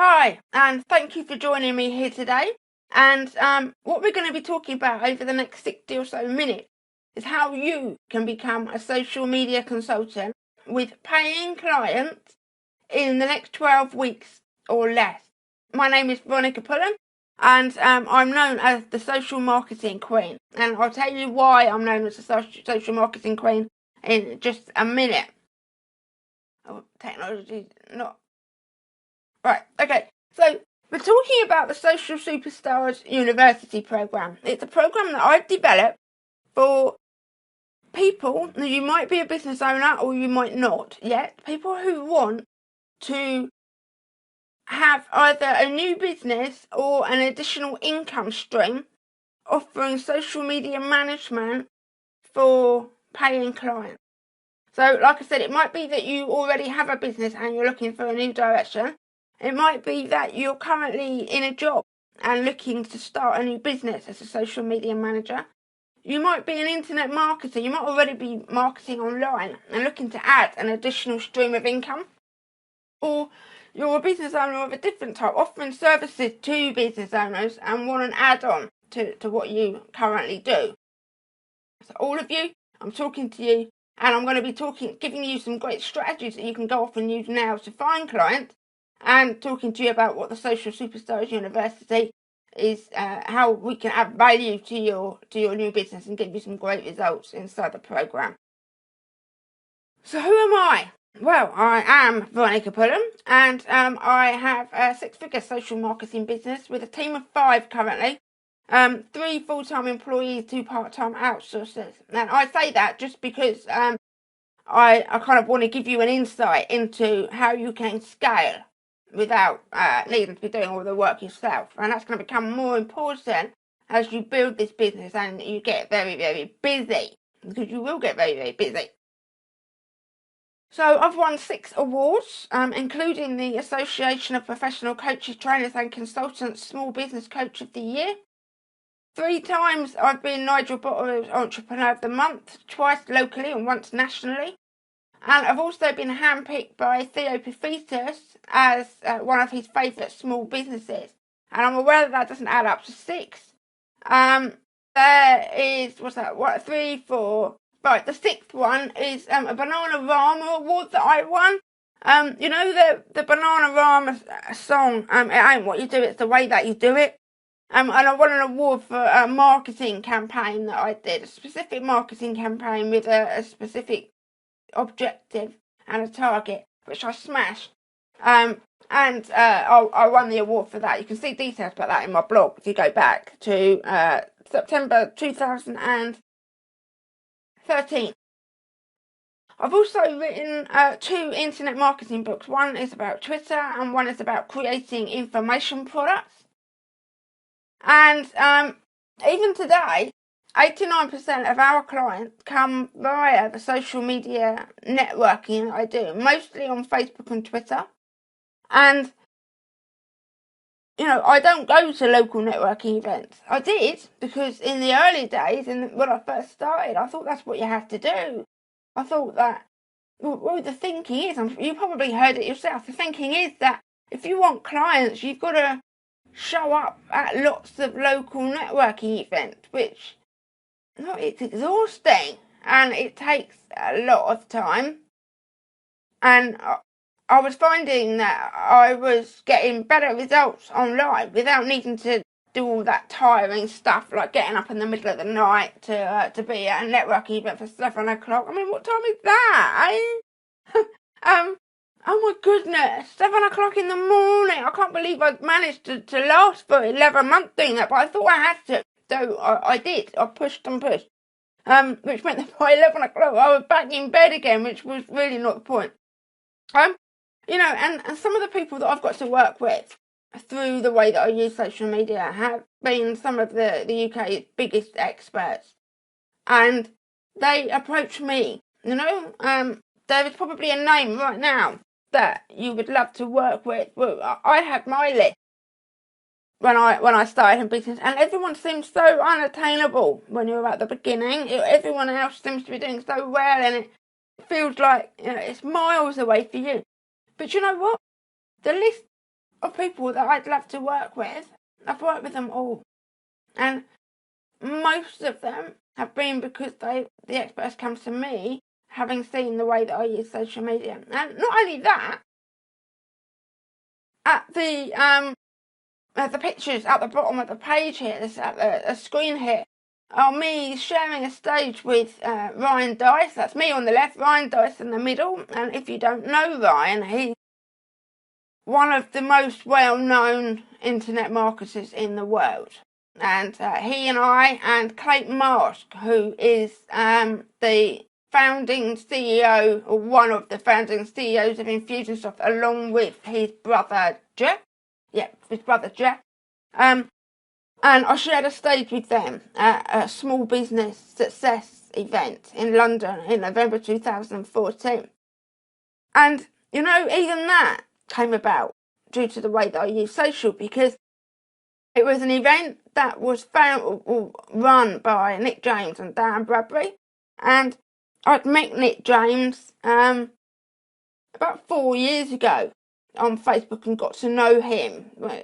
Hi, and thank you for joining me here today. And what we're going to be talking about over the next 60 or so minutes is how you can become a social media consultant with paying clients in the next 12 weeks or less. My name is Veronica Pullen, and I'm known as the social marketing queen. And I'll tell you why I'm known as the social marketing queen in just a minute. Oh, technology's not... Right, okay. So, we're talking about the Social Superstars University program. It's a program that I've developed for people, you might be a business owner or you might not yet, people who want to have either a new business or an additional income stream offering social media management for paying clients. So, like I said, it might be that you already have a business and you're looking for a new direction. It might be that you're currently in a job and looking to start a new business as a social media manager. You might be an internet marketer. You might already be marketing online and looking to add an additional stream of income. Or you're a business owner of a different type, offering services to business owners and want an add-on to what you currently do. So all of you, I'm talking to you, and I'm going to be giving you some great strategies that you can go off and use now to find clients, and talking to you about what the Social Superstars University is, how we can add value to your new business and give you some great results inside the program. So who am I? Well, I am Veronica Pullen, and I have a six-figure social marketing business with a team of 5 currently. 3 full-time employees, 2 part-time outsourcers. And I say that just because I kind of want to give you an insight into how you can scale without needing to be doing all the work yourself. And that's going to become more important as you build this business and you get very, very busy. Because you will get very, very busy. So I've won 6 awards, including the Association of Professional Coaches, Trainers and Consultants Small Business Coach of the Year. 3 times I've been Nigel Bottom's Entrepreneur of the Month, twice locally and once nationally. And I've also been handpicked by Theo Pephitis as one of his favourite small businesses. And I'm aware that doesn't add up to 6. There is, what's that, 3, 4... Right, the 6th one is a Bananarama award that I won. You know the Bananarama song, it ain't what you do, it's the way that you do it. And I won an award for a marketing campaign that I did, a specific marketing campaign with a specific objective and a target, which I smashed. I won the award for that. You can see details about that in my blog if you go back to September 2013. I've also written 2 internet marketing books. One is about Twitter and one is about creating information products. And even today, 89% of our clients come via the social media networking that I do, mostly on Facebook and Twitter. And, you know, I don't go to local networking events. I did, because in the early days, when I first started, I thought that's what you have to do. I thought that, well, the thinking is, you probably heard it yourself, the thinking is that if you want clients, you've got to show up at lots of local networking events, which, no, it's exhausting and it takes a lot of time. And I was finding that I was getting better results online without needing to do all that tiring stuff like getting up in the middle of the night to be at a networking event for 7 o'clock. I mean, what time is that? Oh my goodness, 7 o'clock in the morning. I can't believe I've managed to last for 11 months doing that, but I thought I had to. So I did. I pushed and pushed. Which meant that by 11 o'clock I was back in bed again, which was really not the point. You know, and some of the people that I've got to work with through the way that I use social media have been some of the UK's biggest experts. And they approach me, you know, there is probably a name right now that you would love to work with. Well, I had my list when I started in business, and everyone seems so unattainable when you're at the beginning. Everyone else seems to be doing so well, and it feels like, you know, it's miles away for you. But you know what? The list of people that I'd love to work with. I've worked with them all, and most of them have been because the experts come to me having seen the way that I use social media. And not only that, at the pictures at the bottom of the page here, this at the screen here, are me sharing a stage with Ryan Dice. That's me on the left, Ryan Dice in the middle. And if you don't know Ryan, he's one of the most well-known internet marketers in the world. And he and I and Clayton Mask, who is the founding CEO, or one of the founding CEOs of Infusionsoft, along with his brother Jeff. Yeah, his brother Jeff. And I shared a stage with them at a small business success event in London in November 2014. And, even that came about due to the way that I use social, because it was an event that was run by Nick James and Dan Bradbury. And I'd met Nick James about 4 years ago on Facebook and got to know him. We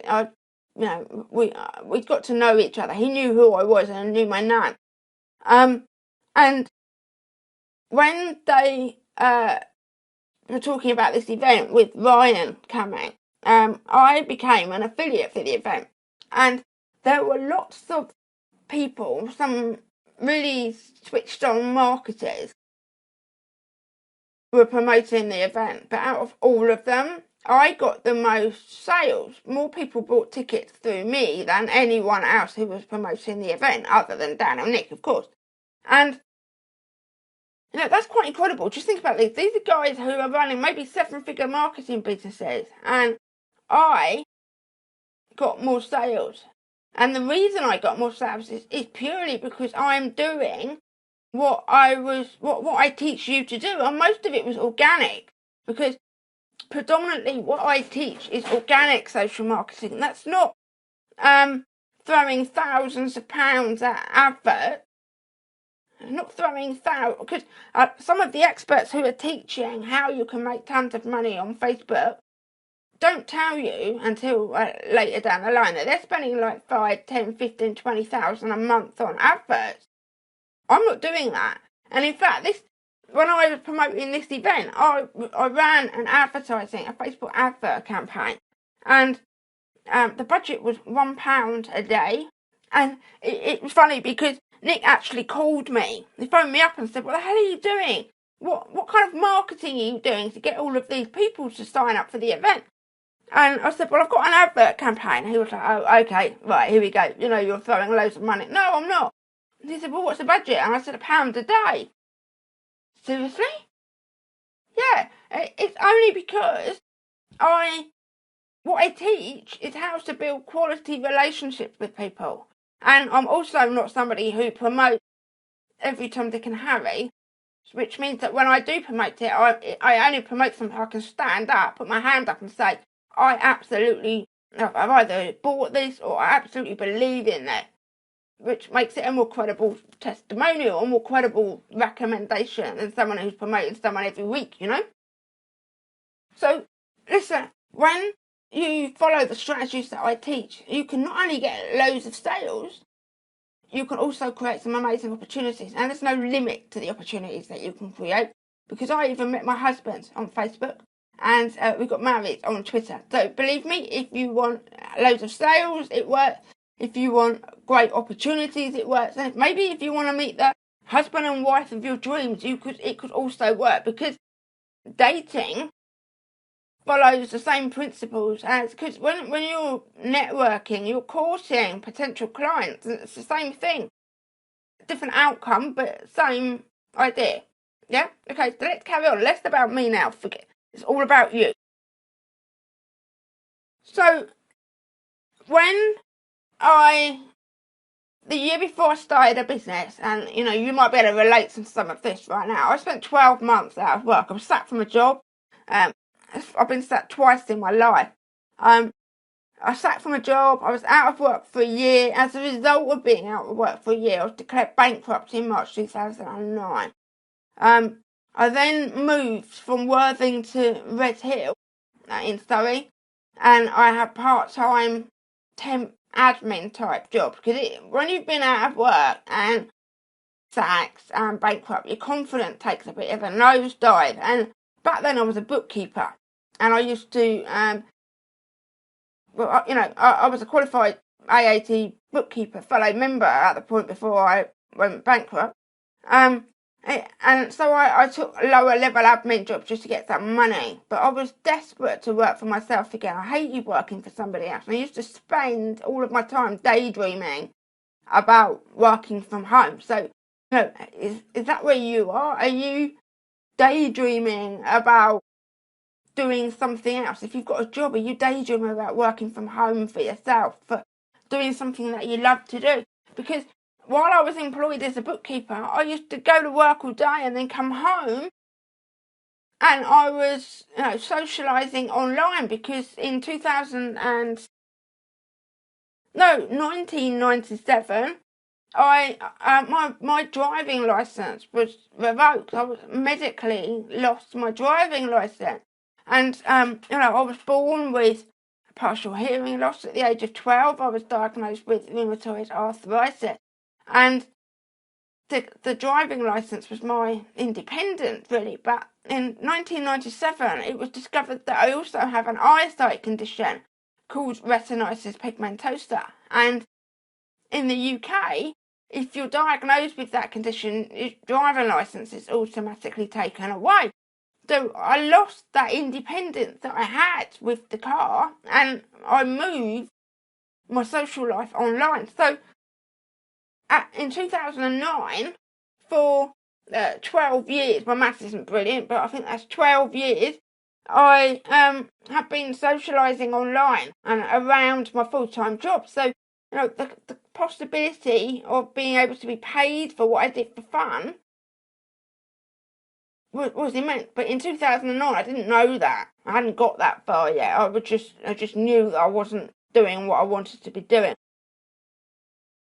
got to know each other. He knew who I was and knew my name. And when they were talking about this event with Ryan coming, I became an affiliate for the event. And there were lots of people, some really switched on marketers, who were promoting the event. But out of all of them, I got the most sales. More people bought tickets through me than anyone else who was promoting the event, other than Dan and Nick, of course. And that's quite incredible. Just think about this. These are guys who are running maybe 7-figure marketing businesses, and I got more sales. And the reason I got more sales is purely because I'm doing what I teach you to do. And most of it was organic, because predominantly what I teach is organic social marketing. That's not throwing thousands of pounds at adverts. Not throwing thousands, because some of the experts who are teaching how you can make tons of money on Facebook don't tell you until later down the line that they're spending like 5, 10, 15, 20,000 a month on adverts. I'm not doing that. And in fact, when I was promoting this event, I ran a Facebook advert campaign, and the budget was £1 a day. And it was funny because Nick actually called me. He phoned me up and said, "What the hell are you doing? What kind of marketing are you doing to get all of these people to sign up for the event?" And I said, "Well, I've got an advert campaign." And he was like, "Oh, okay, right, here we go. You're throwing loads of money." "No, I'm not." And he said, "Well, what's the budget?" And I said, £1 a day. "Seriously?" "Yeah, it's only because what I teach is how to build quality relationships with people. And I'm also not somebody who promotes every Tom, Dick and Harry, which means that when I do promote it, I only promote something I can stand up, put my hand up and say, I've either bought this or I absolutely believe in it, which makes it a more credible testimonial, a more credible recommendation than someone who's promoting someone every week, So, listen, when you follow the strategies that I teach, you can not only get loads of sales, you can also create some amazing opportunities. And there's no limit to the opportunities that you can create, because I even met my husband on Facebook, and we got married on Twitter. So believe me, if you want loads of sales, it works. If you want great opportunities, it works. And maybe if you want to meet the husband and wife of your dreams, it could also work, because dating follows the same principles as, because when you're networking, you're courting potential clients, and it's the same thing. Different outcome, but same idea. Yeah? Okay, so let's carry on. Less about me now, forget. It's all about you. So, the year before I started a business, and you might be able to relate to some of this right now, I spent 12 months out of work. I was sacked from a job. I've been sacked twice in my life. I sacked from a job. I was out of work for a year. As a result of being out of work for a year, I was declared bankrupt in March 2009. I then moved from Worthing to Red Hill in Surrey, and I had part-time temp admin type job, because when you've been out of work and sacked and bankrupt, your confidence takes a bit of a nosedive. And back then I was a bookkeeper, and I used to I was a qualified AAT bookkeeper fellow member at the point before I went bankrupt. And so I took a lower level admin job just to get some money. But I was desperate to work for myself again. I hated working for somebody else. And I used to spend all of my time daydreaming about working from home. So, is that where you are? Are you daydreaming about doing something else? If you've got a job, are you daydreaming about working from home for yourself, for doing something that you love to do? Because while I was employed as a bookkeeper, I used to go to work all day and then come home, and I was socialising online, because in 1997, my driving licence was revoked. I was medically lost my driving licence, and I was born with partial hearing loss at the age of 12. I was diagnosed with rheumatoid arthritis, and the driving licence was my independence, really. But in 1997, it was discovered that I also have an eyesight condition called retinitis pigmentosa, and in the UK, if you're diagnosed with that condition, your driving licence is automatically taken away. So I lost that independence that I had with the car, and I moved my social life online. So in 2009, for 12 years, my maths isn't brilliant, but I think that's 12 years, I have been socialising online and around my full-time job. So, the possibility of being able to be paid for what I did for fun was immense. But in 2009, I didn't know that. I hadn't got that far yet. I just knew that I wasn't doing what I wanted to be doing.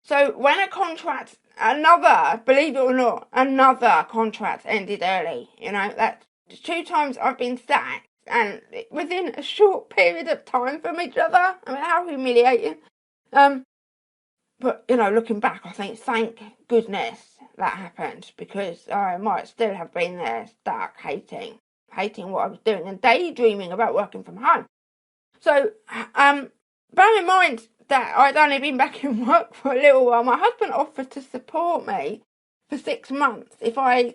So when believe it or not, another contract ended early. That's 2 times I've been sacked, and within a short period of time from each other. I mean, how humiliating. But, looking back, I think, thank goodness that happened, because I might still have been there stuck, hating what I was doing and daydreaming about working from home. So, bear in mind that I'd only been back in work for a little while. My husband offered to support me for 6 months if I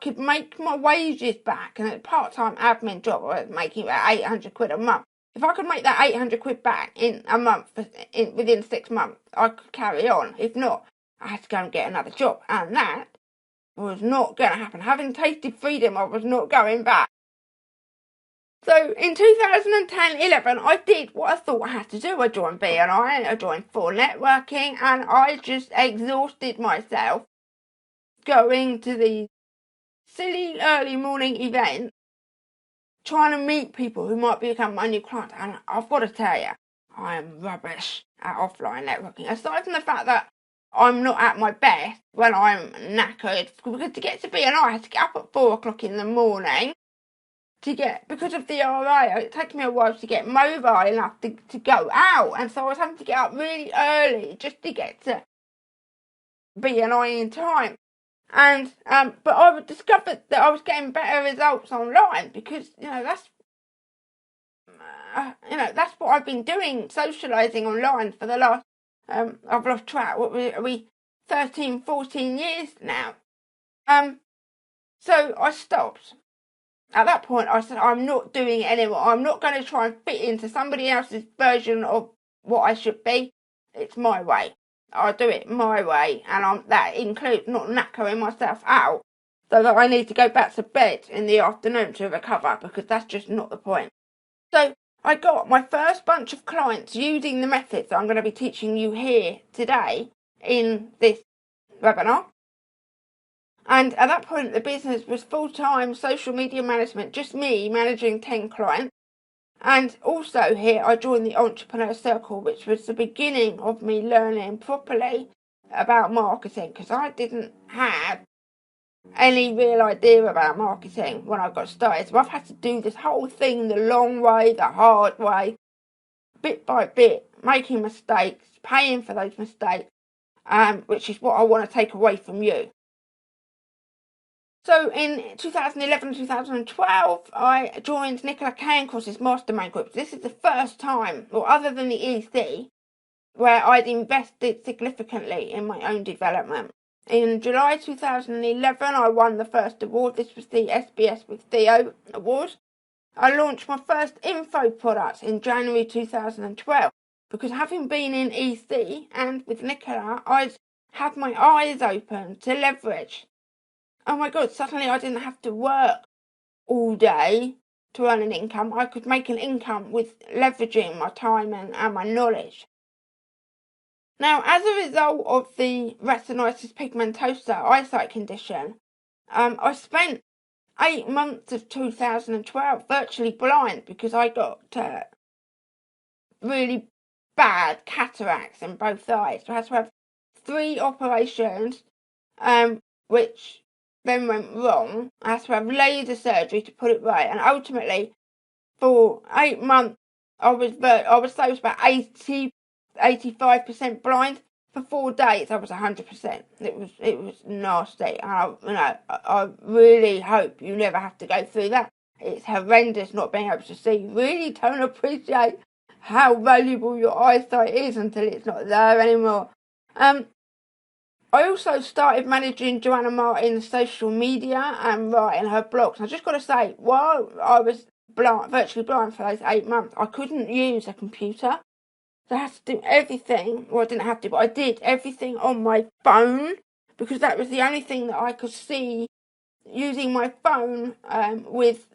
could make my wages back, and a part-time admin job, I was making about 800 quid a month. If I could make that 800 quid back in a month, within 6 months, I could carry on. If not, I had to go and get another job, and that was not going to happen. Having tasted freedom, I was not going back. So in 2010-11, I did what I thought I had to do. I joined BNI, I joined For Networking, and I just exhausted myself going to these silly early morning events, trying to meet people who might become my new clients. And I've got to tell you, I am rubbish at offline networking. Aside from the fact that I'm not at my best when I'm knackered, because to get to BNI, I had to get up at 4 o'clock in the morning. Because of the RA, it takes me a while to get mobile enough to go out, and so I was having to get up really early just to get to BNI in time. And but I discovered that I was getting better results online, because that's what I've been doing, socialising online for the last I've lost track. Are we 13, 14 years now? So I stopped. At that point, I said, I'm not doing it anymore. I'm not going to try and fit into somebody else's version of what I should be. It's my way. I'll do it my way. And that includes not knackering myself out so that I need to go back to bed in the afternoon to recover, because that's just not the point. So I got my first bunch of clients using the methods that I'm going to be teaching you here today in this webinar. And at that point, the business was full-time social media management, just me managing 10 clients. And also here, I joined the Entrepreneur Circle, which was the beginning of me learning properly about marketing, because I didn't have any real idea about marketing when I got started. So I've had to do this whole thing the long way, the hard way. bit by bit, making mistakes, paying for those mistakes, which is what I want to take away from you. So in 2011-2012, I joined Nicola Cairncross's Mastermind group. This is the first time, or other than the EC, where I'd invested significantly in my own development. In July 2011, I won the first award. This was the SBS with Theo award. I launched my first info products in January 2012 because, having been in EC and with Nicola, I'd had my eyes open to leverage. Oh my God, suddenly I didn't have to work all day to earn an income. I could make an income with leveraging my time and my knowledge. Now, as a result of the retinitis pigmentosa eyesight condition, I spent 8 months of 2012 virtually blind because I got really bad cataracts in both eyes. So I had to have 3 operations, which then went wrong. I had to have laser surgery to put it right, and ultimately, for 8 months, I was about 85% blind. For 4 days, I was 100%. It was nasty. I really hope you never have to go through that. It's horrendous not being able to see. You really don't appreciate how valuable your eyesight is until it's not there anymore. I also started managing Joanna Martin's social media and writing her blogs. I just got to say, while I was virtually blind for those 8 months, I couldn't use a computer. So I had to do everything. Well, I didn't have to, but I did everything on my phone because that was the only thing that I could see using my phone with,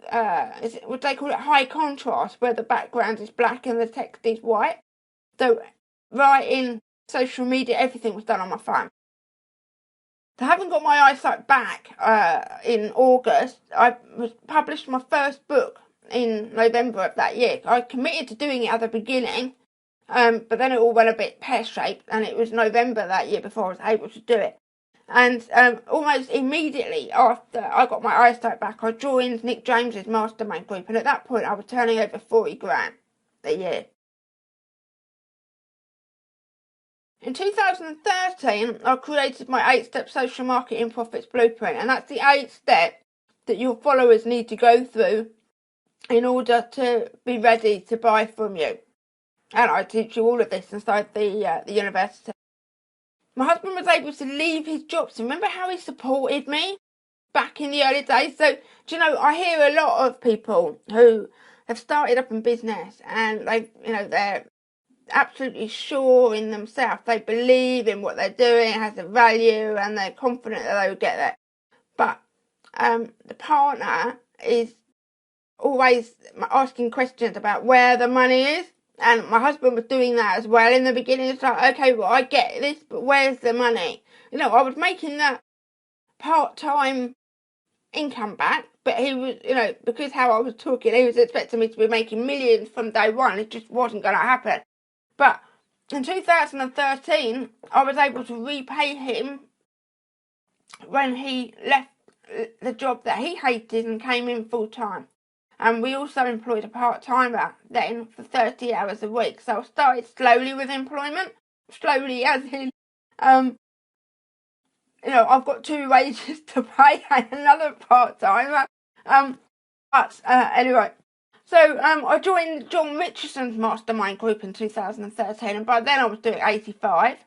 what they call it, high contrast, where the background is black and the text is white. So writing, social media, everything was done on my phone. So having got my eyesight back in August, I published my first book in November of that year. I committed to doing it at the beginning, but then it all went a bit pear-shaped, and it was November that year before I was able to do it. And almost immediately after I got my eyesight back, I joined Nick James's Mastermind group, and at that point I was turning over 40 grand a year. In 2013, I created my 8-step social marketing profits blueprint, and that's the 8 steps that your followers need to go through in order to be ready to buy from you. And I teach you all of this inside the university. My husband was able to leave his job. So remember how he supported me back in the early days? So, do you know, I hear a lot of people who have started up in business and they're absolutely sure in themselves. They believe in what they're doing, it has a value, and they're confident that they will get there. But the partner is always asking questions about where the money is. And my husband was doing that as well in the beginning. It's like, okay, well, I get this, but where's the money? I was making that part-time income back, but he was, because how I was talking, he was expecting me to be making millions from day one. It just wasn't going to happen. But in 2013, I was able to repay him when he left the job that he hated and came in full-time. And we also employed a part-timer then for 30 hours a week. So I started slowly with employment. Slowly as in, I've got 2 wages to pay and another part-timer. Anyway. So I joined John Richardson's Mastermind group in 2013, and by then I was doing 85.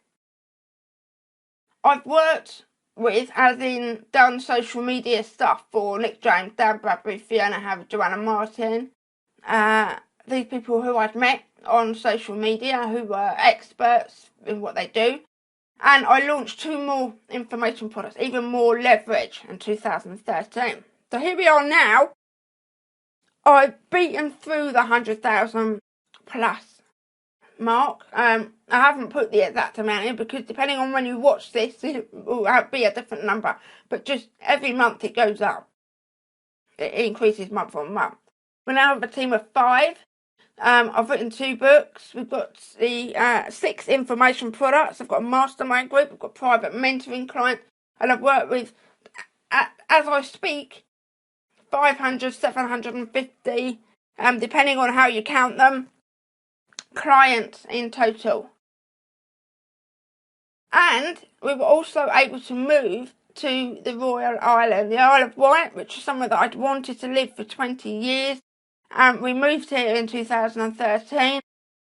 I've worked with, as in done social media stuff for Nick James, Dan Bradbury, Fiona Have, Joanna Martin. These people who I'd met on social media who were experts in what they do. And I launched 2 more information products, even more leverage in 2013. So here we are now. I've beaten through the 100,000 plus mark. I haven't put the exact amount in because depending on when you watch this, it will be a different number. But just every month it goes up. It increases month on month. We now have a team of 5. I've written 2 books. We've got the 6 information products. I've got a mastermind group. I've got private mentoring clients. And I've worked with, as I speak, 500, 750, depending on how you count them, clients in total. And we were also able to move to the Royal Island, the Isle of Wight, which is somewhere that I'd wanted to live for 20 years. We moved here in 2013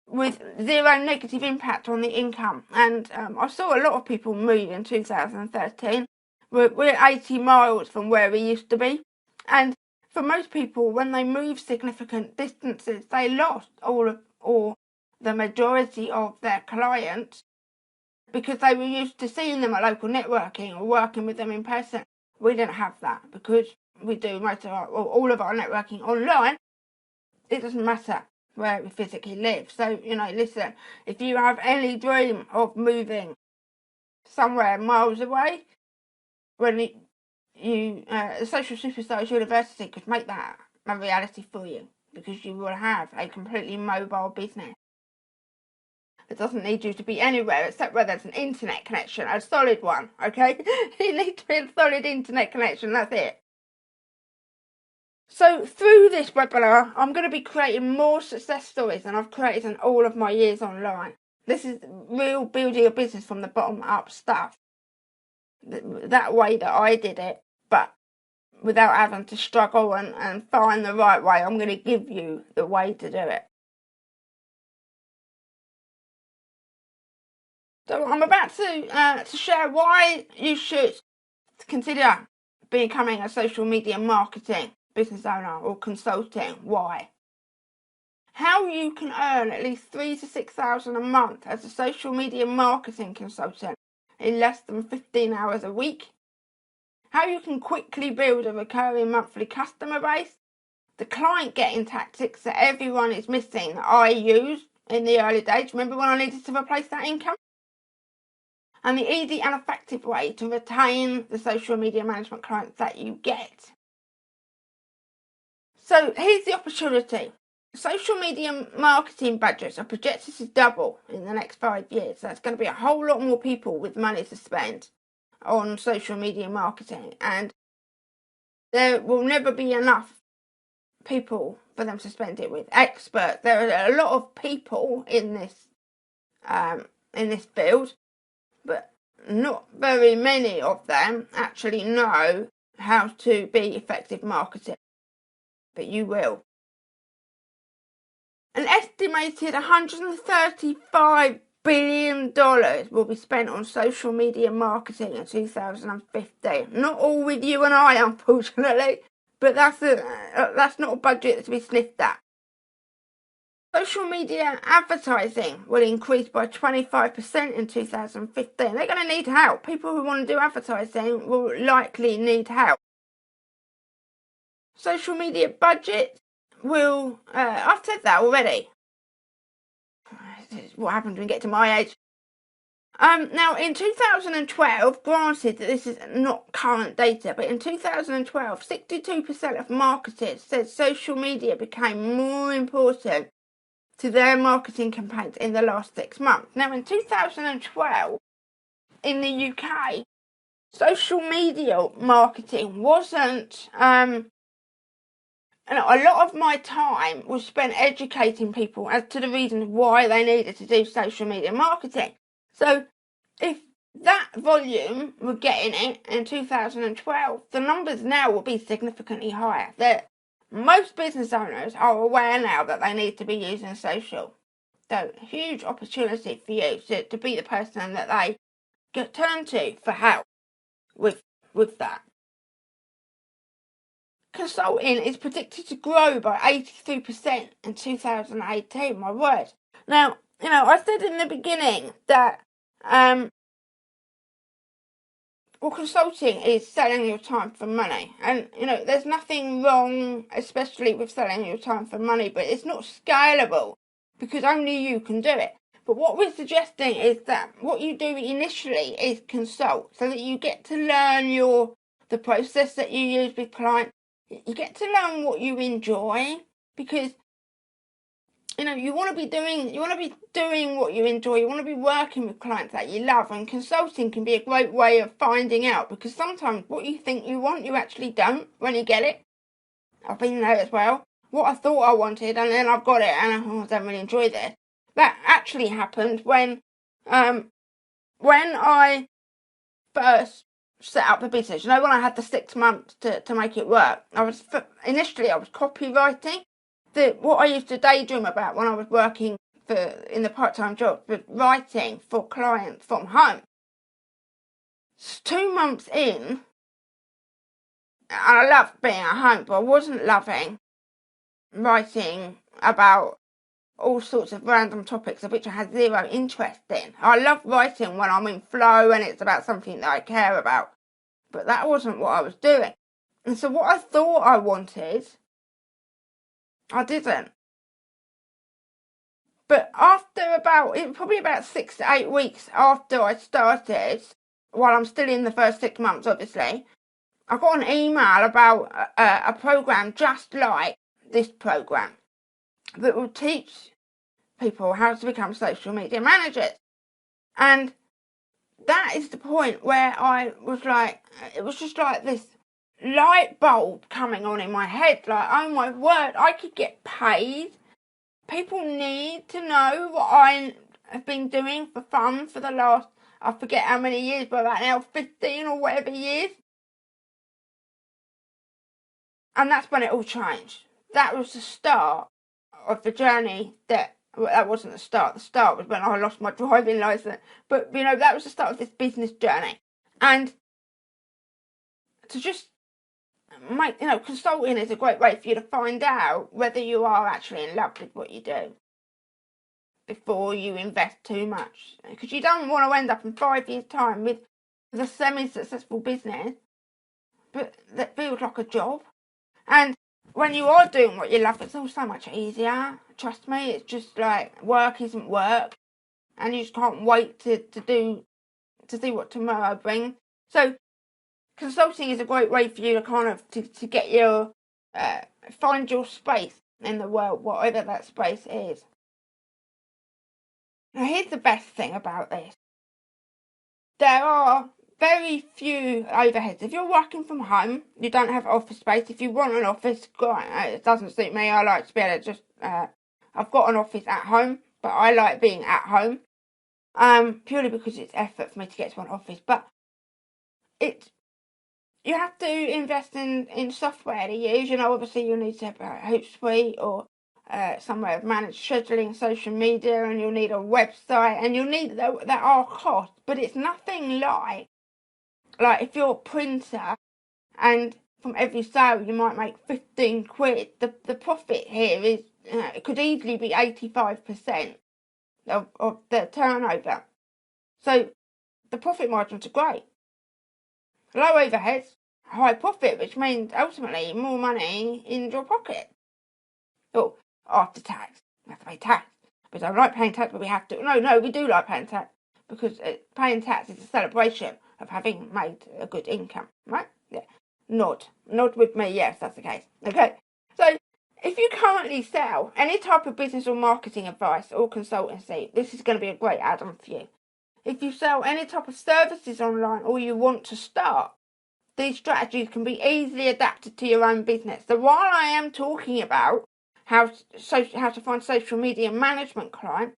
with zero negative impact on the income. And I saw a lot of people move in 2013. We're 80 miles from where we used to be. And for most people, when they move significant distances, they lost all the majority of their clients because they were used to seeing them at local networking or working with them in person. We didn't have that because we do all of our networking online. It doesn't matter where we physically live. So, listen, if you have any dream of moving somewhere miles away, when the Social Superstars University could make that a reality for you, because you will have a completely mobile business. It doesn't need you to be anywhere except where there's an internet connection, a solid one, okay? You need to be a solid internet connection, that's it. So through this webinar, I'm going to be creating more success stories than I've created in all of my years online. This is real building a business from the bottom up stuff. That way that I did it, but without having to struggle and find the right way. I'm going to give you the way to do it. So I'm about to share why you should consider becoming a social media marketing business owner or consulting. Why? How you can earn at least $3,000 to $6,000 a month as a social media marketing consultant in less than 15 hours a week. How you can quickly build a recurring monthly customer base. The client getting tactics that everyone is missing that I used in the early days. Remember when I needed to replace that income? And the easy and effective way to retain the social media management clients that you get. So here's the opportunity. Social media marketing budgets are projected to double in the next 5 years. So there's going to be a whole lot more people with money to spend on social media marketing. And there will never be enough people for them to spend it with. Experts. There are a lot of people in this field, but not very many of them actually know how to be effective marketing. But you will. An estimated $135 billion will be spent on social media marketing in 2015. Not all with you and I, unfortunately, but that's not a budget to be sniffed at. Social media advertising will increase by 25% in 2015. They're going to need help. People who want to do advertising will likely need help. Social media budget will, I've said that already. This is what happens when we get to my age. Now in 2012, granted that this is not current data, but in 2012, 62% of marketers said social media became more important to their marketing campaigns in the last 6 months. Now in 2012, in the UK, social media marketing wasn't, a lot of my time was spent educating people as to the reasons why they needed to do social media marketing. So if that volume were getting it in 2012, the numbers now will be significantly higher. Most business owners are aware now that they need to be using social. So huge opportunity for you to be the person that they turn to for help with that. Consulting is predicted to grow by 83% in 2018, my word. Now, I said in the beginning that, consulting is selling your time for money. And, there's nothing wrong, especially with selling your time for money, but it's not scalable because only you can do it. But what we're suggesting is that what you do initially is consult so that you get to learn the process that you use with clients. You get to learn what you enjoy because, you want to be doing what you enjoy. You want to be working with clients that you love, and consulting can be a great way of finding out because sometimes what you think you want, you actually don't when you get it. I've been there as well. What I thought I wanted and then I've got it and I don't really enjoy this. that actually happened when I first set up the business. When I had the 6 months to make it work, initially I was copywriting. What I used to daydream about when I was working in the part-time job was writing for clients from home. 2 months in, and I loved being at home, but I wasn't loving writing about all sorts of random topics of which I had zero interest in. I love writing when I'm in flow and it's about something that I care about, but that wasn't what I was doing. And so what I thought I wanted, I didn't. But probably about 6 to 8 weeks after I started, while I'm still in the first 6 months, obviously, I got an email about a program just like this program that will teach people how to become social media managers. And that is the point where I was like, it was just like this light bulb coming on in my head, like, oh my word, I could get paid. People need to know what I have been doing for fun for the last, I forget how many years, but about now 15 or whatever years. And that's when it all changed. That was the start of the journey that wasn't the start. The start was when I lost my driving license. But, that was the start of this business journey. And to just consulting is a great way for you to find out whether you are actually in love with what you do before you invest too much. Because you don't want to end up in 5 years' time with a semi-successful business, but that feels like a job. And when you are doing what you love, it's all so much easier. Trust me, it's just like work isn't work, and you just can't wait to see what tomorrow brings. So consulting is a great way for you to kind of to get your find your space in the world, whatever that space is. Now here's the best thing about this. There are very few overheads. If you're working from home, you don't have office space. If you want an office, it doesn't suit me. I like to be able to just, I've got an office at home, but I like being at home, purely because it's effort for me to get to an office. But you have to invest in software to use. Obviously you'll need to have a Hootsuite or some way of managed scheduling social media, and you'll need a website, and you'll need that are costs, but it's nothing like if you're a printer and from every sale you might make 15 quid, the profit here is, it could easily be 85% of the turnover. So the profit margins are great. Low overheads, high profit, which means ultimately more money in your pocket. Oh, after tax. We have to pay tax. We don't like paying tax, but we have to. No, we do like paying tax, because paying tax is a celebration of having made a good income, right? Yeah. Nod with me, yes, that's the case. Okay. So if you currently sell any type of business or marketing advice or consultancy, this is going to be a great add-on for you. If you sell any type of services online, or you want to start, these strategies can be easily adapted to your own business. So while I am talking about how to find social media management clients,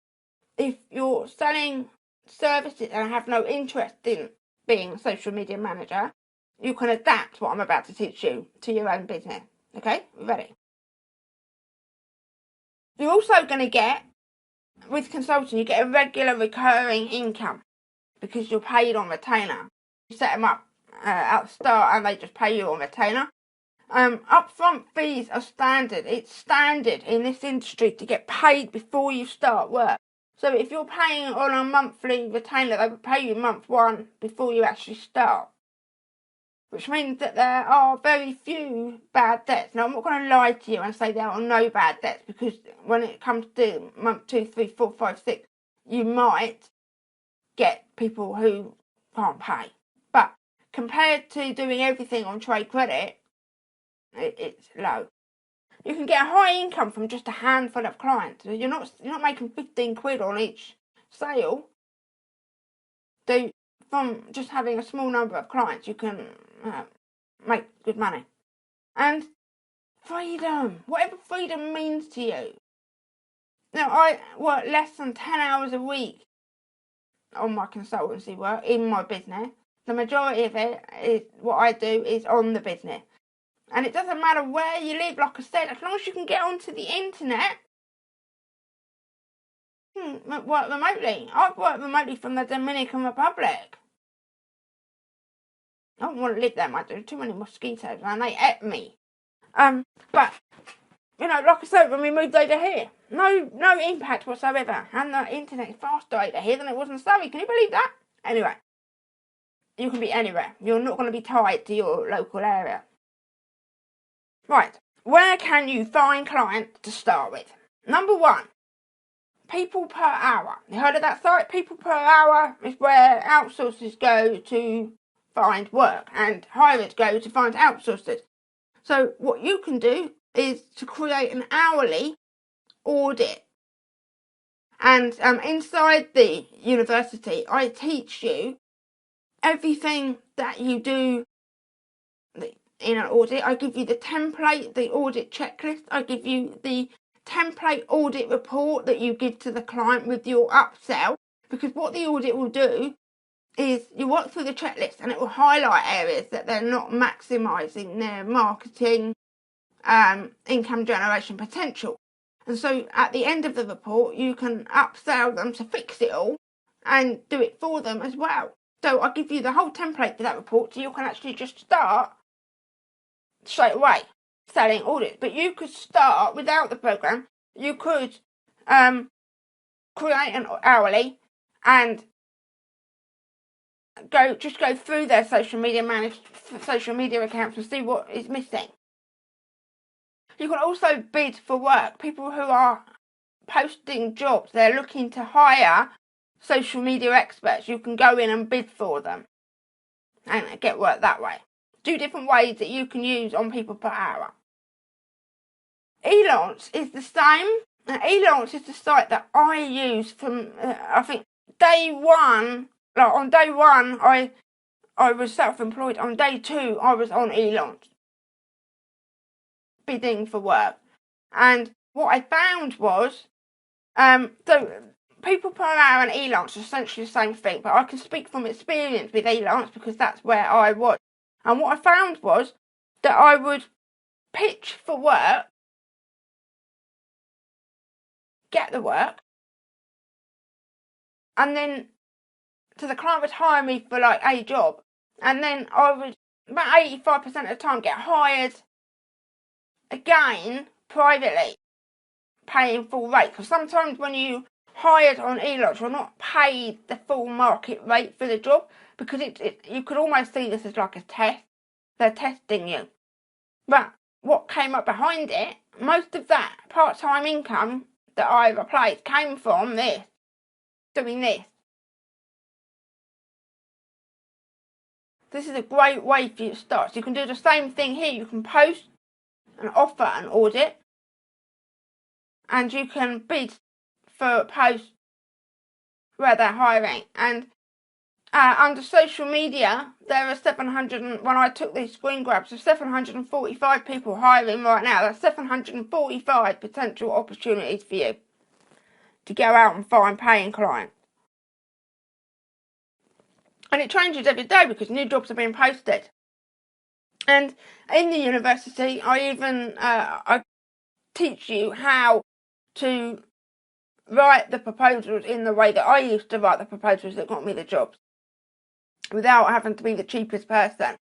if you're selling services and have no interest in being a social media manager, you can adapt what I'm about to teach you to your own business. Okay, ready? You're also going to get, with consulting, you get a regular recurring income because you're paid on retainer. You set them up at the start and they just pay you on retainer. Upfront fees are standard. It's standard in this industry to get paid before you start work. So if you're paying on a monthly retainer, they will pay you month one before you actually start. Which means that there are very few bad debts. Now, I'm not going to lie to you and say there are no bad debts, because when it comes to month 2, 3, 4, 5, 6, you might get people who can't pay. But compared to doing everything on trade credit, it's low. You can get a high income from just a handful of clients. You're not making 15 quid on each sale. From just having a small number of clients, you can make good money. And freedom, whatever freedom means to you. Now, I work less than 10 hours a week on my consultancy work in my business. The majority of it is what I do is on the business. And it doesn't matter where you live, like I said, as long as you can get onto the internet, work remotely. I've worked remotely from the Dominican Republic. I don't want to live there, mate. There are too many mosquitoes and they ate me. But, you know, like I said, when we moved over here, no impact whatsoever. And the internet is faster over here than it was in Surrey. Can you believe that? Anyway, you can be anywhere. You're not going to be tied to your local area. Right, where can you find clients to start with? Number one, people per hour. You heard of that site? People per hour is where outsourcers go to find work and hirers go to find outsourcers. So what you can do is to create an hourly audit. And inside the university, I teach you everything that you do in an audit. I give you the template, the audit checklist. I give you the template audit report that you give to the client with your upsell. Because what the audit will do is you work through the checklist and it will highlight areas that they're not maximising their marketing income generation potential. And so at the end of the report, you can upsell them to fix it all and do it for them as well. So I give you the whole template for that report so you can actually just start straight away selling audits. But you could start without the program. You could create an hourly and go through their social media accounts and see what is missing. You can also bid for work. People who are posting jobs, they're looking to hire social media experts. You can go in and bid for them and get work that way. 2 different ways that you can use on people per hour. Elance is the same. Elance is the site that I use from, I think, day one. Like on day one, I was self-employed. On day 2, I was on Elance, bidding for work. And what I found was, so people per hour and Elance are essentially the same thing, but I can speak from experience with Elance because that's where I was. And what I found was that I would pitch for work, get the work, and then so the client would hire me for like a job, and then I would about 85% of the time get hired again privately, paying full rate. Because sometimes when you hired on Elance, you're not paid the full market rate for the job because you could almost see this as like a test. They're testing you. But what came up behind it, most of that part-time income that I replaced came from doing this. This is a great way for you to start. So you can do the same thing here. You can post and offer an audit, and you can bid for posts where they're hiring. And under social media, there are 700, when I took these screen grabs, there's 745 people hiring right now. That's 745 potential opportunities for you to go out and find paying clients. And it changes every day because new jobs are being posted. And in the university, I teach you how to write the proposals in the way that I used to write the proposals that got me the jobs, without having to be the cheapest person,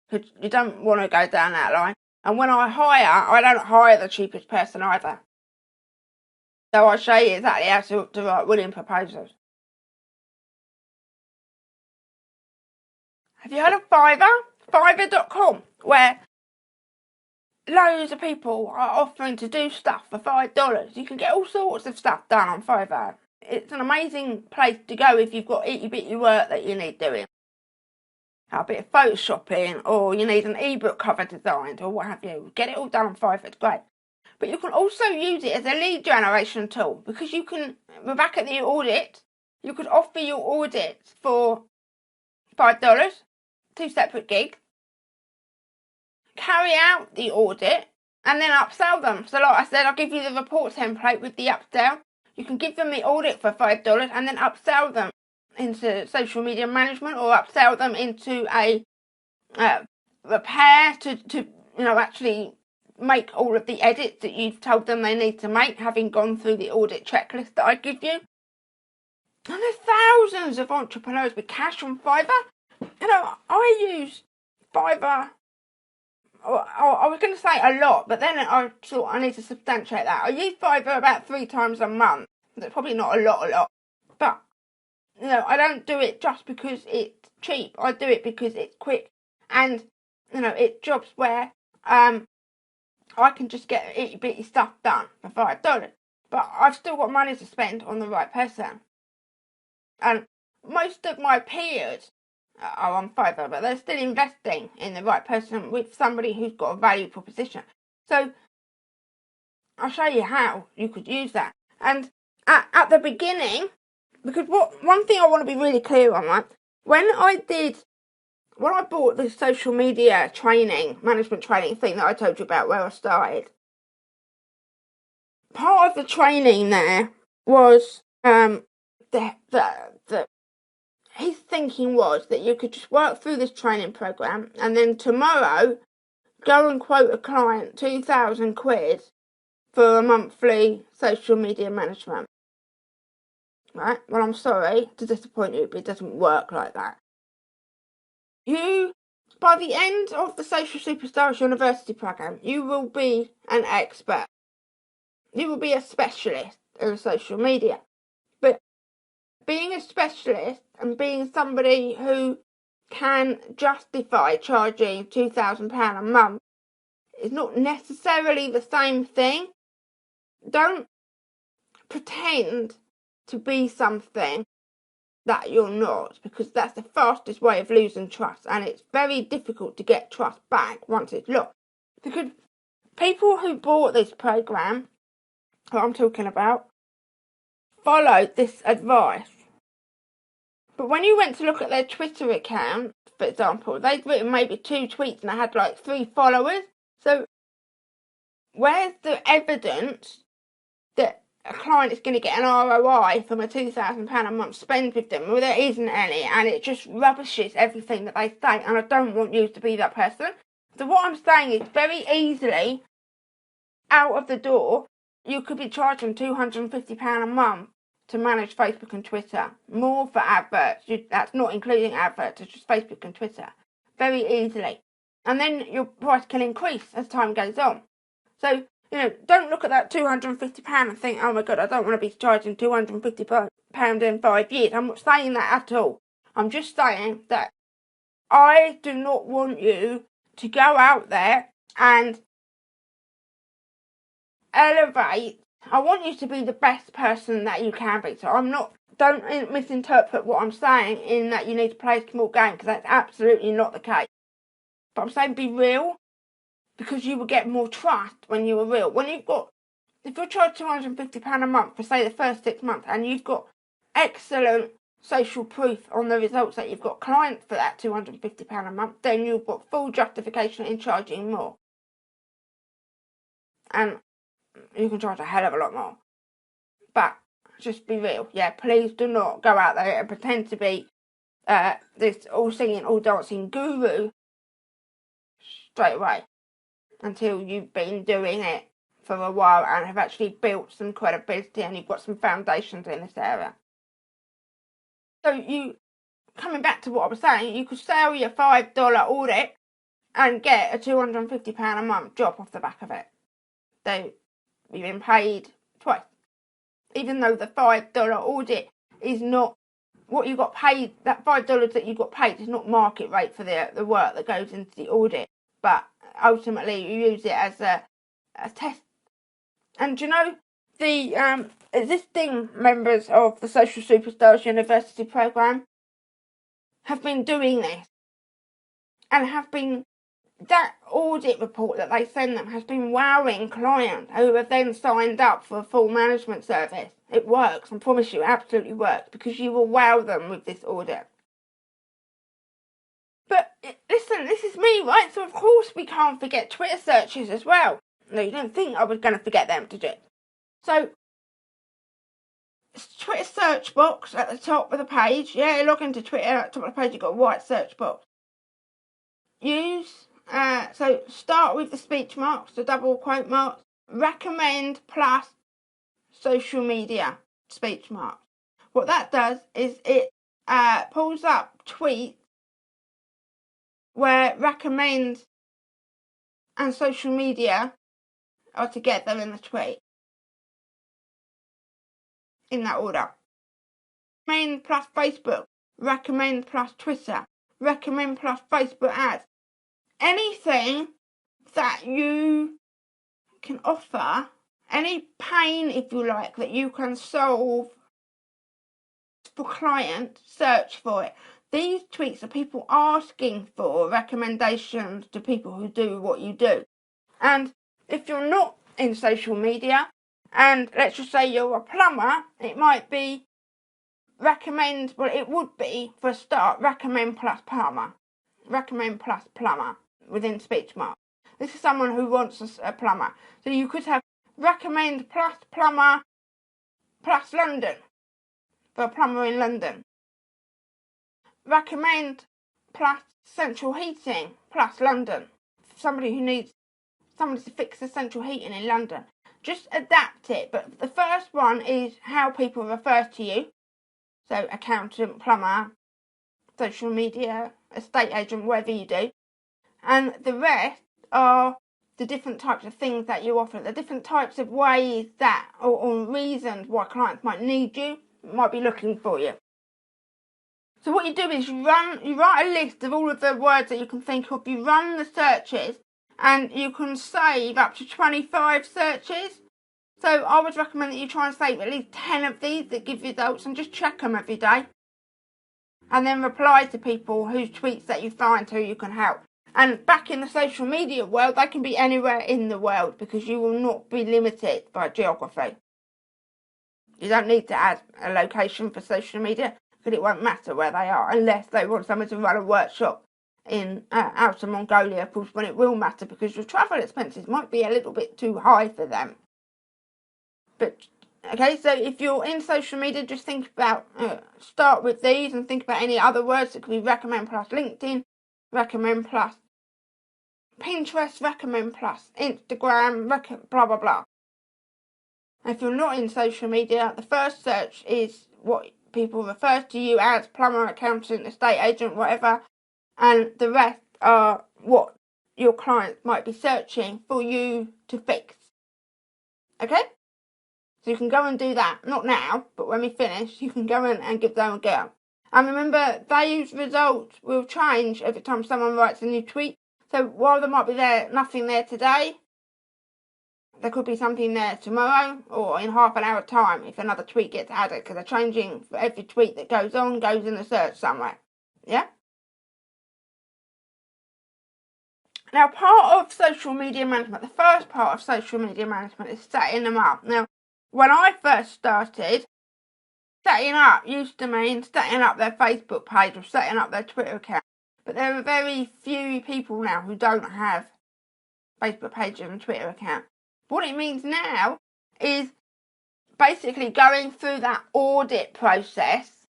because you don't want to go down that line. And when I don't hire the cheapest person either. So I show you exactly how to write winning proposals. Have you heard of Fiverr? Fiverr.com, where loads of people are offering to do stuff for $5. You can get all sorts of stuff done on Fiverr. It's an amazing place to go if you've got itty-bitty work that you need doing. A bit of photoshopping, or you need an ebook cover designed, or what have you. Get it all done on Fiverr, it's great. But you can also use it as a lead generation tool, because we're back at the audit, you could offer your audits for $5, 2 separate gigs, carry out the audit, and then upsell them. So like I said, I'll give you the report template with the upsell. You can give them the audit for $5 and then upsell them into social media management, or upsell them into a repair to actually make all of the edits that you've told them they need to make, having gone through the audit checklist that I give you. And there's thousands of entrepreneurs with cash on Fiverr. I use Fiverr. I was going to say a lot, but then I thought I need to substantiate that. I use Fiverr about 3 times a month. It's probably not a lot, but I don't do it just because it's cheap. I do it because it's quick, and it's jobs where I can just get itty bitty stuff done for $5. But I've still got money to spend on the right person, and most of my peers are on Fiverr, but they're still investing in the right person with somebody who's got a value proposition. So I'll show you how you could use that. And at the beginning, because one thing I want to be really clear on, right? When I bought this social media training, management training thing that I told you about where I started, part of the training there was his thinking was that you could just work through this training program and then tomorrow go and quote a client 2,000 quid for a monthly social media management. Right? Well, I'm sorry to disappoint you, but it doesn't work like that. By the end of the Social Superstars University program, you will be an expert. You will be a specialist in social media. But being a specialist and being somebody who can justify charging £2,000 a month is not necessarily the same thing. Don't pretend to be something that you're not, because that's the fastest way of losing trust, and it's very difficult to get trust back once it's lost. Because people who bought this program, what I'm talking about, followed this advice. But when you went to look at their Twitter account, for example, they'd written maybe 2 tweets and they had like 3 followers. So where's the evidence that a client is going to get an ROI from a £2,000 a month spend with them? Well, there isn't any, and it just rubbishes everything that they say, and I don't want you to be that person. So what I'm saying is, very easily, out of the door, you could be charging £250 a month to manage Facebook and Twitter. More for adverts. That's not including adverts, it's just Facebook and Twitter. Very easily. And then your price can increase as time goes on. So, don't look at that £250 and think, oh my God, I don't want to be charging £250 in 5 years. I'm not saying that at all. I'm just saying that I do not want you to go out there and elevate. I want you to be the best person that you can be. So don't misinterpret what I'm saying in that you need to play a small game, because that's absolutely not the case. But I'm saying be real, because you will get more trust when you are real. If you're charged £250 a month for, say, the first 6 months, and you've got excellent social proof on the results that you've got clients for that £250 a month, then you've got full justification in charging more. And you can charge a hell of a lot more. But just be real. Yeah, please do not go out there and pretend to be this all singing, all dancing guru straight away, until you've been doing it for a while and have actually built some credibility and you've got some foundations in this area. So coming back to what I was saying, you could sell your $5 audit and get a £250 a month job off the back of it. So you've been paid twice. Even though the $5 audit is not what you got paid, that $5 that you got paid is not market rate for the work that goes into the audit. But ultimately you use it as a test. And the existing members of the Social Superstars University program have been doing this, and that audit report that they send them has been wowing clients who have then signed up for a full management service. It works, I promise you, it absolutely works, because you will wow them with this audit. But listen, this is me, right? So of course we can't forget Twitter searches as well. No, you didn't think I was going to forget them, did you? So, Twitter search box at the top of the page. Yeah, you log into Twitter, at the top of the page you've got a white search box. So start with the speech marks, the double quote marks. Recommend plus social media speech marks. What that does is it pulls up tweets where recommend and social media are together in the tweet. In that order. Recommend plus Facebook. Recommend plus Twitter. Recommend plus Facebook ads. Anything that you can offer, any pain, if you like, that you can solve for clients, search for it. These tweets are people asking for recommendations to people who do what you do. And if you're not in social media, and let's just say you're a plumber, it might be recommend, well, it would be, for a start, recommend plus plumber. Recommend plus plumber within speech marks. This is someone who wants a plumber. So you could have recommend plus plumber plus London, for a plumber in London. Recommend plus central heating plus London. Somebody who needs somebody to fix the central heating in London. Just adapt it. But the first one is how people refer to you. So accountant, plumber, social media, estate agent, whatever you do. And the rest are the different types of things that you offer, the different types of ways that, or reasons why clients might need you, might be looking for you. So what you do is you write a list of all of the words that you can think of, you run the searches, and you can save up to 25 searches. So I would recommend that you try and save at least 10 of these that give results and just check them every day. And then reply to people whose tweets that you find who you can help. And back in the social media world, they can be anywhere in the world because you will not be limited by geography. You don't need to add a location for social media because it won't matter where they are unless they want someone to run a workshop in outer Mongolia, of course, when it will matter because your travel expenses might be a little bit too high for them. But okay, so if you're in social media, just think about, start with these and think about any other words that could be recommend plus LinkedIn, recommend plus Pinterest, recommend plus Instagram, blah, blah, blah. And if you're not in social media, the first search is what people refer to you as, plumber, accountant, estate agent, whatever. And the rest are what your clients might be searching for you to fix. Okay? So you can go and do that. Not now, but when we finish, you can go in and give them a go. And remember, those results will change every time someone writes a new tweet. So while there might be nothing there today, there could be something there tomorrow or in half an hour time if another tweet gets added, because they're changing for every tweet that goes on, goes in the search somewhere. Yeah? Now, part of social media management, the first part of social media management is setting them up. Now, when I first started, setting up used to mean setting up their Facebook page or setting up their Twitter account. But there are very few people now who don't have Facebook pages and Twitter account. What it means now is basically going through that audit process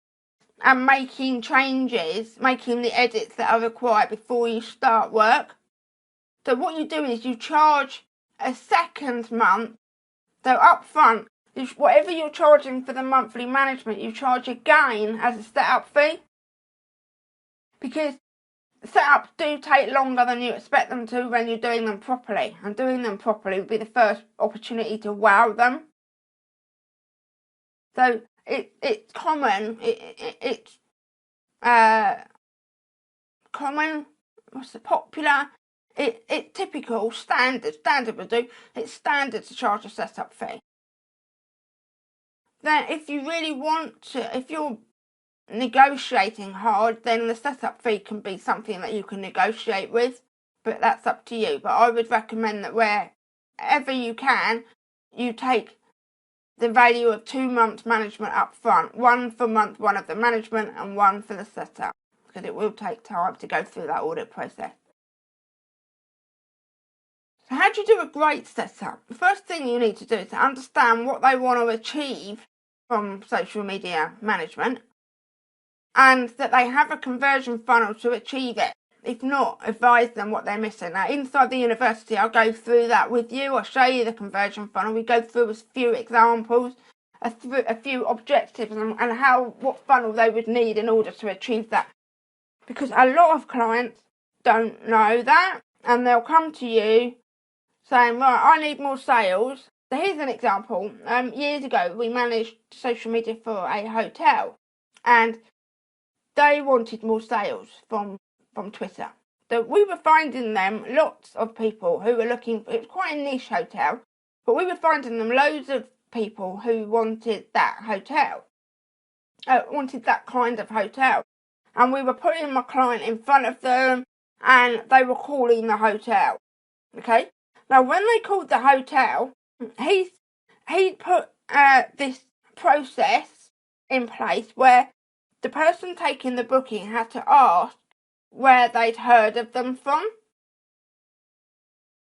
and making changes, making the edits that are required before you start work. So what you do is you charge a second month. So up front, whatever you're charging for the monthly management, you charge again as a setup fee. Because setups do take longer than you expect them to when you're doing them properly. And doing them properly would be the first opportunity to wow them. So it's common. It's common. What's the popular? It's typical, standard would do. It's standard to charge a setup fee. Then if you really want to, if you're negotiating hard, then the setup fee can be something that you can negotiate with, but that's up to you. But I would recommend that wherever you can, you take the value of 2 months management up front, one for month one of the management and one for the setup, because it will take time to go through that audit process. So how do you do a great setup? The first thing you need to do is to understand what they want to achieve from social media management, and that they have a conversion funnel to achieve it. If not, advise them what they're missing. Now, inside the university, I'll go through that with you. I'll show you the conversion funnel. We go through a few examples, a few objectives, and what funnel they would need in order to achieve that. Because a lot of clients don't know that, and they'll come to you saying, right, I need more sales. So here's an example. Years ago, we managed social media for a hotel, and they wanted more sales from Twitter. So we were finding them lots of people who were looking. It was quite a niche hotel, but we were finding them loads of people who wanted that hotel, wanted that kind of hotel, and we were putting my client in front of them, and they were calling the hotel. Okay. Now, when they called the hotel, he put this process in place where the person taking the booking had to ask where they'd heard of them from.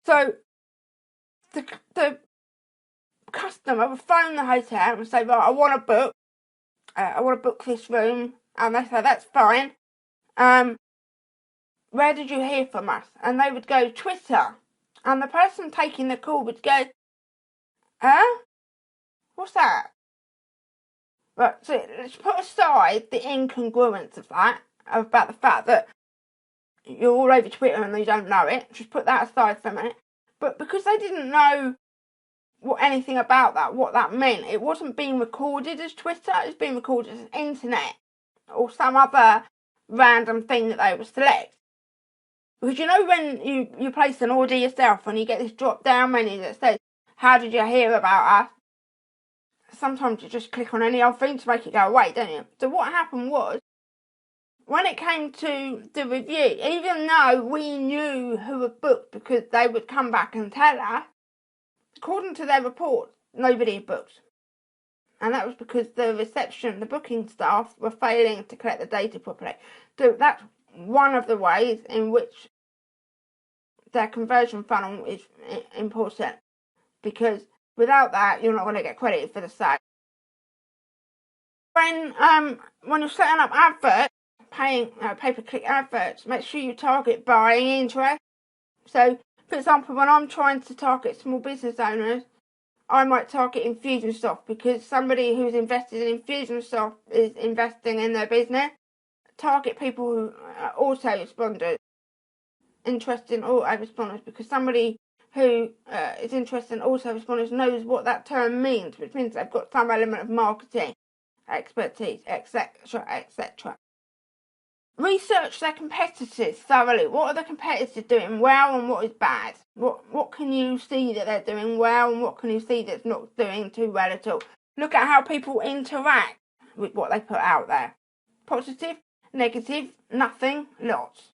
So the customer would phone the hotel and say, right, I want to book this room, and they say, that's fine. Where did you hear from us? And they would go, Twitter. And the person taking the call would go, what's that? Right, so let's put aside the incongruence of that, about the fact that you're all over Twitter and you don't know it. Just put that aside for a minute. But because they didn't know anything about that, what that meant, it wasn't being recorded as Twitter, it was being recorded as internet or some other random thing that they would select. Because you know when you place an order yourself and you get this drop down menu that says, how did you hear about us? Sometimes you just click on any old thing to make it go away, don't you? So what happened was, when it came to the review, even though we knew who had booked because they would come back and tell us, according to their report, nobody had booked. And that was because the booking staff were failing to collect the data properly. So that's one of the ways in which their conversion funnel is important, because without that, you're not going to get credited for the sale. When you're setting up adverts, paying pay-per-click adverts, make sure you target buying interest. So, for example, when I'm trying to target small business owners, I might target Infusionsoft, because somebody who's invested in Infusionsoft is investing in their business. Target people who are autoresponders, interested in autoresponders, because somebody who is interested in autoresponders knows what that term means, which means they've got some element of marketing expertise, etc., etc. Research their competitors thoroughly. What are the competitors doing well and what is bad? What can you see that they're doing well and what can you see that's not doing too well at all? Look at how people interact with what they put out there. Positive, negative, nothing, lots.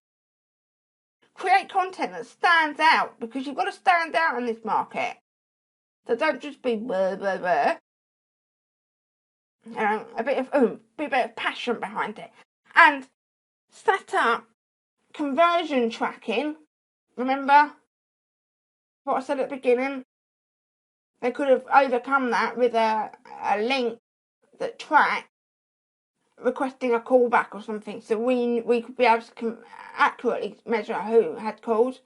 Create content that stands out, because you've got to stand out in this market. So don't just be blah, blah, blah. You know, a bit of passion behind it. And set up conversion tracking. Remember what I said at the beginning? They could have overcome that with a link that tracks requesting a callback or something, so we could be able to accurately measure who had called,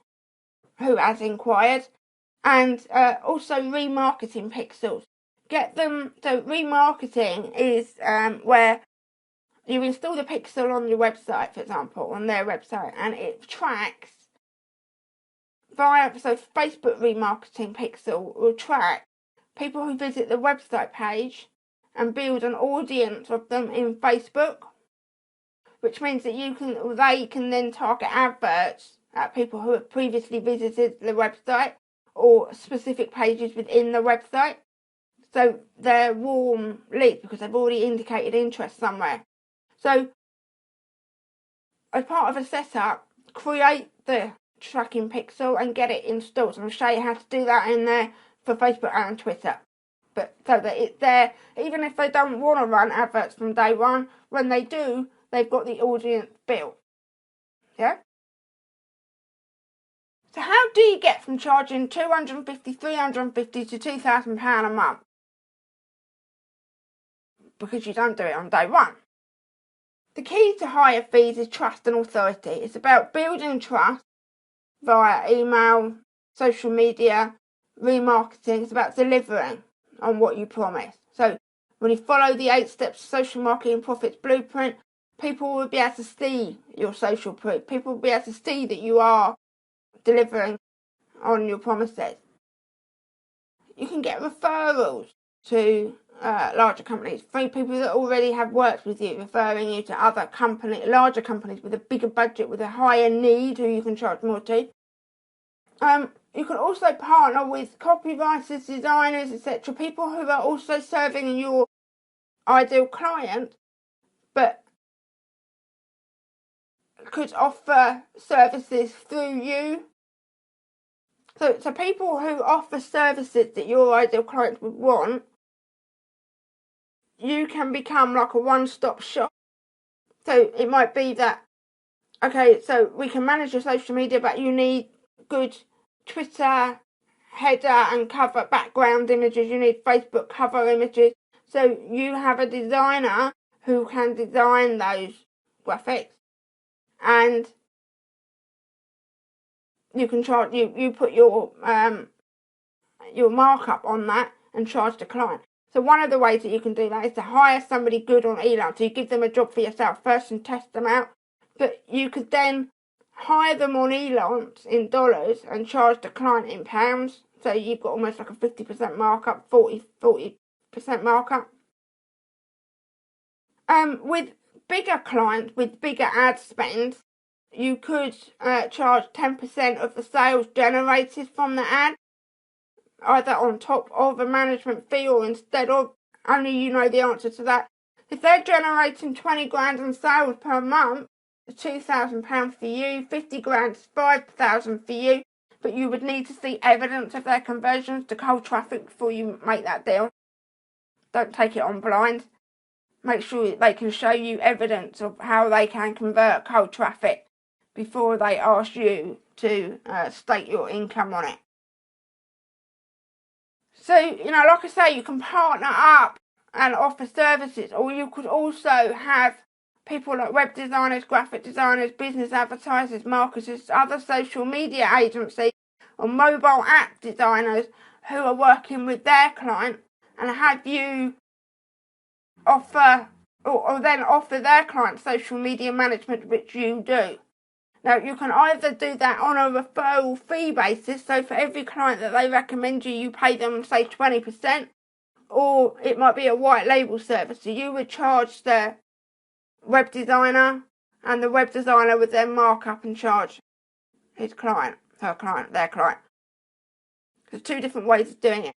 who has inquired, and also remarketing pixels. Get them. So remarketing is where you install the pixel on your website, for example, on their website, and it tracks so Facebook remarketing pixel will track people who visit the website page and build an audience of them in Facebook, which means that they can then target adverts at people who have previously visited the website or specific pages within the website. So they're warm leads because they've already indicated interest somewhere. So as part of a setup, create the tracking pixel and get it installed. I'm going to show you how to do that in there for Facebook and Twitter. But so that it's there, even if they don't want to run adverts from day one, when they do, they've got the audience built. Yeah? So how do you get from charging £250, £350 to £2,000 a month? Because you don't do it on day one. The key to higher fees is trust and authority. It's about building trust via email, social media, remarketing. It's about delivering on what you promise. So when you follow the 8 steps of social marketing profits blueprint, people will be able to see your social proof. People will be able to see that you are delivering on your promises. You can get referrals to larger companies, from people that already have worked with you, referring you to other larger companies with a bigger budget, with a higher need, who you can charge more to. You can also partner with copywriters, designers, etc., people who are also serving your ideal client, but could offer services through you. So people who offer services that your ideal client would want, you can become like a one-stop shop. So it might be that, okay, so we can manage your social media, but you need good Twitter header and cover background images, you need Facebook cover images. So you have a designer who can design those graphics, and you can charge, you put your markup on that and charge the client. So one of the ways that you can do that is to hire somebody good on Elance. So you give them a job for yourself first and test them out. But you could then hire them on Elance in dollars and charge the client in pounds. So you've got almost like a 50% markup, 40% markup. With bigger clients, with bigger ad spend, you could charge 10% of the sales generated from the ad, either on top of a management fee or instead of. Only you know the answer to that. If they're generating 20 grand in sales per month, it's £2,000 for you, 50 grand is 5,000 for you, but you would need to see evidence of their conversions to cold traffic before you make that deal. Don't take it on blind. Make sure they can show you evidence of how they can convert cold traffic before they ask you to state your income on it. So, like I say, you can partner up and offer services, or you could also have people like web designers, graphic designers, business advertisers, marketers, other social media agencies, or mobile app designers who are working with their client, and have you offer, or then offer their client social media management, which you do. Now, you can either do that on a referral fee basis, so for every client that they recommend you, you pay them, say, 20%, or it might be a white label service, so you would charge the web designer, and the web designer would then mark up and charge his client, her client, their client. There's two different ways of doing it.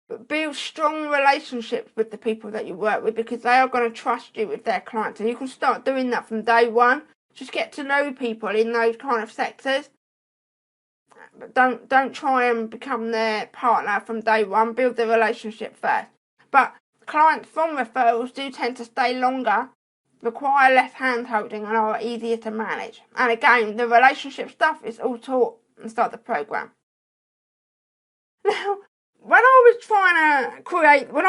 But build strong relationships with the people that you work with, because they are going to trust you with their clients, and you can start doing that from day one. Just get to know people in those kind of sectors. But don't try and become their partner from day one. Build the relationship first. But clients from referrals do tend to stay longer, require less hand-holding, and are easier to manage. And again, the relationship stuff is all taught at the start of the program. Now, when I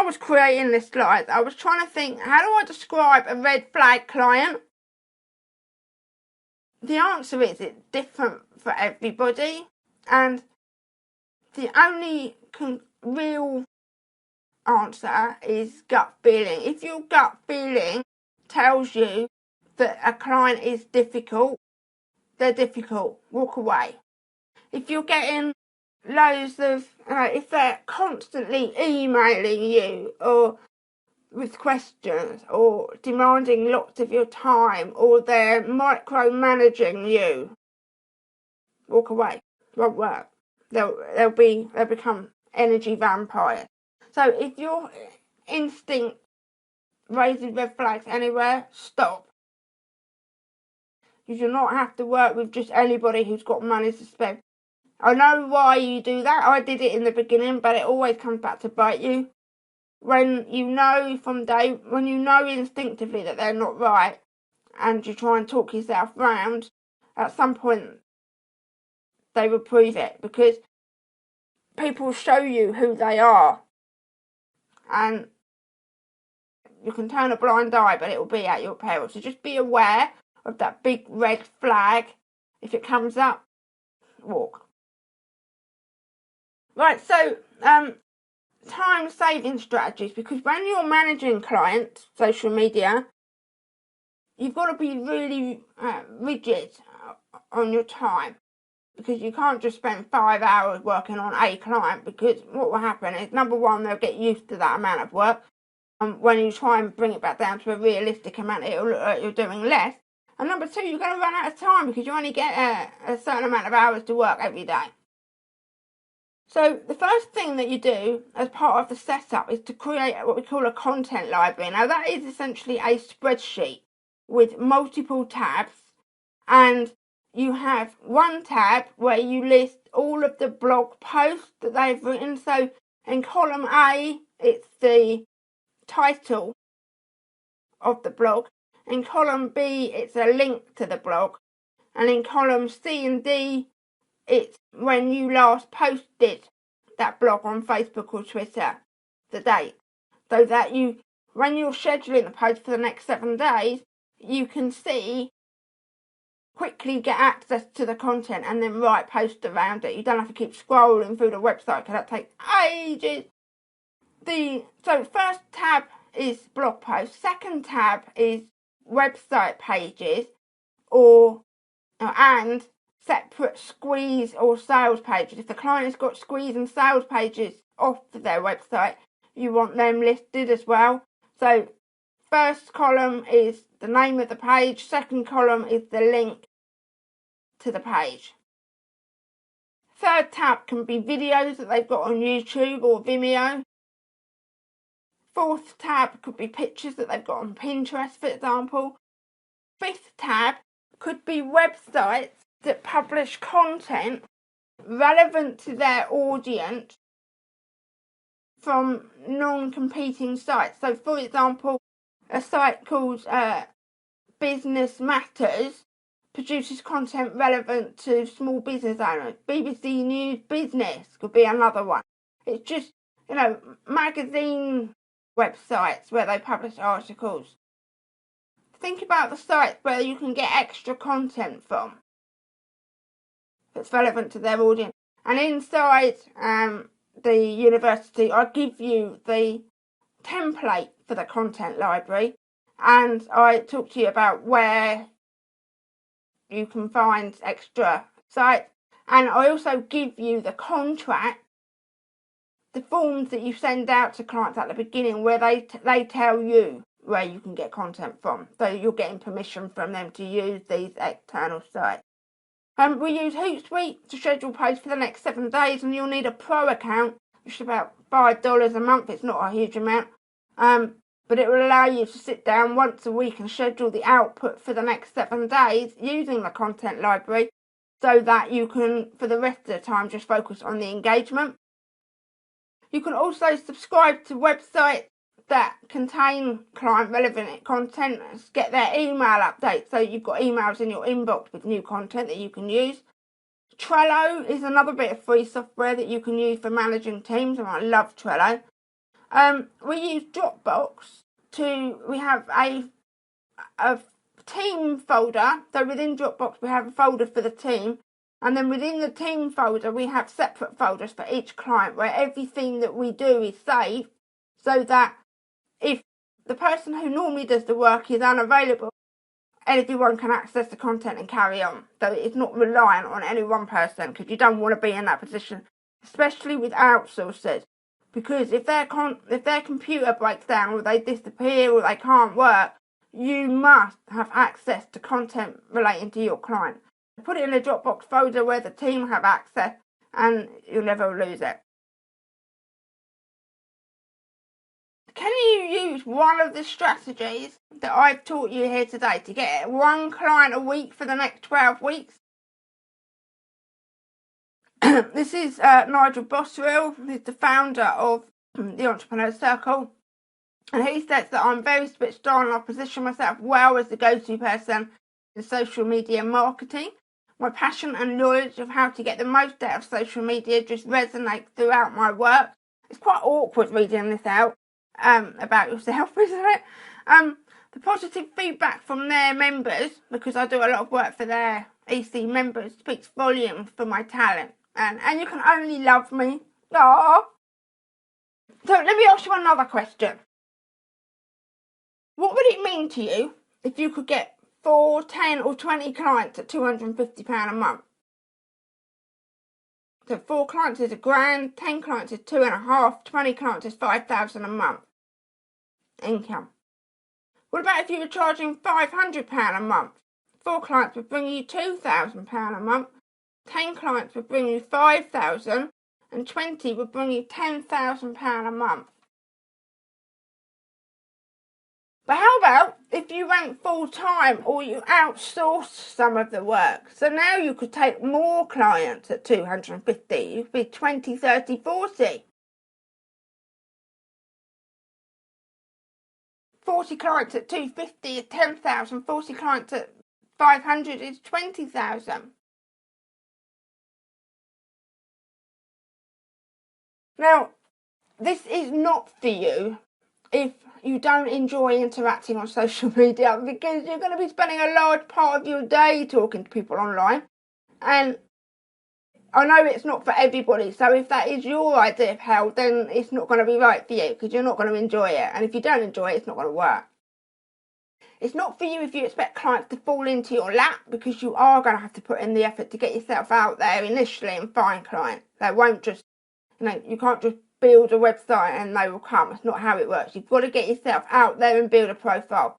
was creating this slide, I was trying to think, how do I describe a red flag client? The answer is it's different for everybody, and the only real answer is gut feeling. If your gut feeling tells you that a client is difficult, they're difficult, walk away. If you're getting loads of, if they're constantly emailing you, or with questions, or demanding lots of your time, or they're micromanaging you, walk away. It won't work. They'll become energy vampires. So if your instinct raises red flags anywhere, stop. You do not have to work with just anybody who's got money to spend. I know why you do that. I did it in the beginning, but it always comes back to bite you. When you know instinctively that they're not right, and you try and talk yourself round, at some point they will prove it, because people show you who they are, and you can turn a blind eye, but it will be at your peril. So just be aware of that big red flag. If it comes up, walk. Right, so time saving strategies, because when you're managing clients, social media, you've got to be really rigid on your time, because you can't just spend 5 hours working on a client, because what will happen is, number one, they'll get used to that amount of work. When you try and bring it back down to a realistic amount, it'll look like you're doing less. And number two, you're going to run out of time, because you only get a certain amount of hours to work every day. So the first thing that you do as part of the setup is to create what we call a content library. Now that is essentially a spreadsheet with multiple tabs, and you have one tab where you list all of the blog posts that they've written. So in column A, it's the title of the blog. In column B, it's a link to the blog. And in column C and D, it's when you last posted that blog on Facebook or Twitter, the date. So that when you're scheduling the post for the next 7 days, you can quickly get access to the content and then write posts around it. You don't have to keep scrolling through the website, because that takes ages. So first tab is blog posts. Second tab is website pages and separate squeeze or sales pages. If the client has got squeeze and sales pages off their website, you want them listed as well. So first column is the name of the page. Second column is the link to the page. Third tab can be videos that they've got on YouTube or Vimeo. Fourth tab could be pictures that they've got on Pinterest, for example. Fifth tab could be websites that publish content relevant to their audience from non-competing sites. So, for example, a site called Business Matters produces content relevant to small business owners. BBC News Business could be another one. It's just, magazine websites where they publish articles. Think about the sites where you can get extra content from that's relevant to their audience. And inside the university, I give you the template for the content library, and I talk to you about where you can find extra sites, and I also give you the contract, the forms that you send out to clients at the beginning, where they tell you where you can get content from. So you're getting permission from them to use these external sites. We use Hootsuite to schedule posts for the next 7 days, and you'll need a pro account, which is about $5 a month. It's not a huge amount, but it will allow you to sit down once a week and schedule the output for the next 7 days using the content library, so that you can, for the rest of the time, just focus on the engagement. You can also subscribe to websites that contain client relevant content, get their email updates, so you've got emails in your inbox with new content that you can use. Trello is another bit of free software that you can use for managing teams, and I love Trello. We use Dropbox we have a team folder. So within Dropbox we have a folder for the team, and then within the team folder we have separate folders for each client, where everything that we do is saved, so that if the person who normally does the work is unavailable, everyone can access the content and carry on. So it's not reliant on any one person, because you don't want to be in that position, especially with outsourcers. Because if their computer breaks down, or they disappear, or they can't work, you must have access to content relating to your client. Put it in a Dropbox folder where the team have access, and you'll never lose it. Can you use one of the strategies that I've taught you here today to get one client a week for the next 12 weeks? This is Nigel Boswell, who's the founder of the Entrepreneur Circle, and he says that I'm very switched on, and I position myself well as the go-to person in social media marketing. My passion and knowledge of how to get the most out of social media just resonates throughout my work. It's quite awkward reading this out about yourself, isn't it? The positive feedback from their members, because I do a lot of work for their EC members, speaks volumes for my talent. And you can only love me. Aww. So let me ask you another question. What would it mean to you if you could get 4, 10 or 20 clients at £250 a month? So 4 clients is £1,000, 10 clients is 2.5, 20 clients is 5,000 a month income. What about if you were charging £500 a month? 4 clients would bring you £2,000 a month, 10 clients would bring you £5,000, and 20 would bring you £10,000 a month. But how about if you went full-time or you outsourced some of the work? So now you could take more clients at 250. You could be 20, 30, 40. 40 clients at 250 is 10,000. 40 clients at 500 is 20,000. Now, this is not for you if you don't enjoy interacting on social media, because you're going to be spending a large part of your day talking to people online, and I know it's not for everybody. So if that is your idea of hell, then it's not going to be right for you, because you're not going to enjoy it, and if you don't enjoy it, it's not going to work. It's not for you if you expect clients to fall into your lap, because you are going to have to put in the effort to get yourself out there initially and find clients. They won't just, you can't just build a website and they will come. It's not how it works. You've got to get yourself out there and build a profile.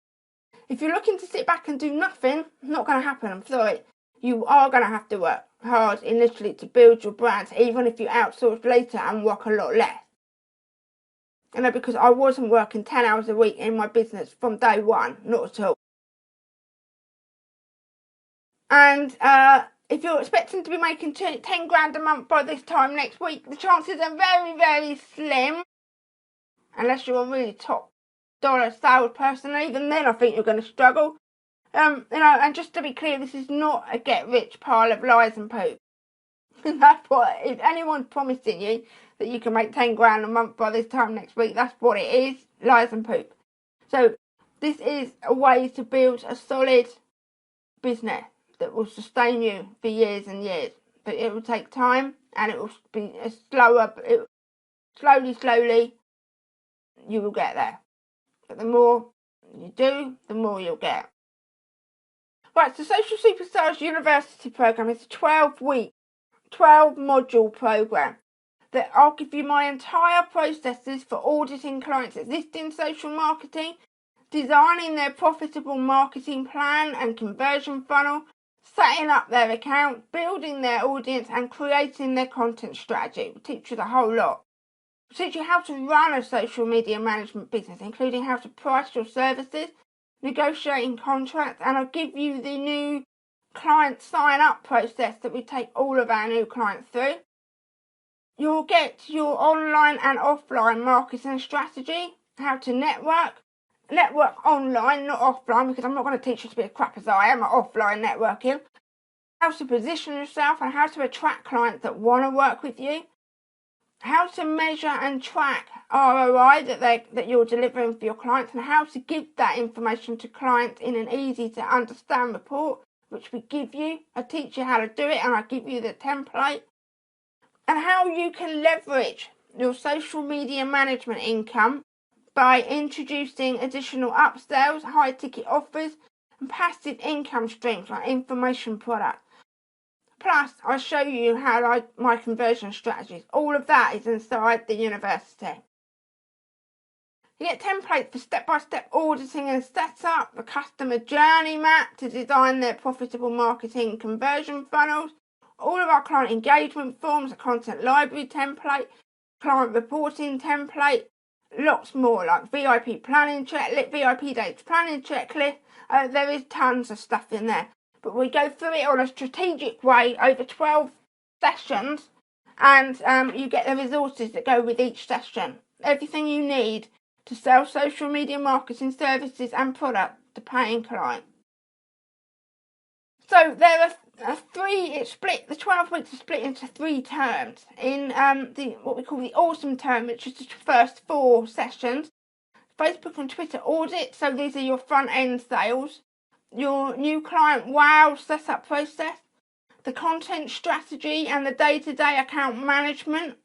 If you're looking to sit back and do nothing, it's not going to happen. I'm sorry. You are going to have to work hard initially to build your brand, even if you outsource later and work a lot less. Because I wasn't working 10 hours a week in my business from day one, not at all. And if you're expecting to be making 10 grand a month by this time next week, the chances are very, very slim. Unless you're a really top dollar sales person, even then I think you're going to struggle. And just to be clear, this is not a get-rich pile of lies and poop. That's what, if anyone's promising you that you can make 10 grand a month by this time next week, that's what it is, lies and poop. So this is a way to build a solid business that will sustain you for years and years. But it will take time, and it will be a slowly, you will get there. But the more you do, the more you'll get. Right, so Social Superstars University Programme is a 12-week, 12-module programme that I'll give you my entire processes for auditing clients' existing social marketing, designing their profitable marketing plan and conversion funnel, setting up their account, building their audience, and creating their content strategy. We'll teach you the whole lot. We'll teach you how to run a social media management business, including how to price your services, negotiating contracts, and I'll give you the new client sign-up process that we take all of our new clients through. You'll get your online and offline marketing strategy, how to network online, not offline, because I'm not going to teach you to be as crap as I am at offline networking. How to position yourself and how to attract clients that want to work with you. How to measure and track ROI that you're delivering for your clients, and how to give that information to clients in an easy to understand report, which we give you. I teach you how to do it, and I give you the template. And how you can leverage your social media management income by introducing additional upsells, high ticket offers, and passive income streams like information products. Plus, I show you how my conversion strategies. All of that is inside the university. You get templates for step-by-step auditing and setup, a customer journey map to design their profitable marketing conversion funnels, all of our client engagement forms, a content library template, client reporting template, lots more like VIP planning checklist, VIP dates planning checklist. There is tons of stuff in there. But we go through it on a strategic way over 12 sessions, and you get the resources that go with each session. Everything you need to sell social media marketing services and products to paying clients. So there are the 12 weeks are split into 3 terms. In what we call the awesome term, which is the first 4 sessions, Facebook and Twitter audit, so these are your front end sales, your new client wow setup process, the content strategy and the day-to-day account management,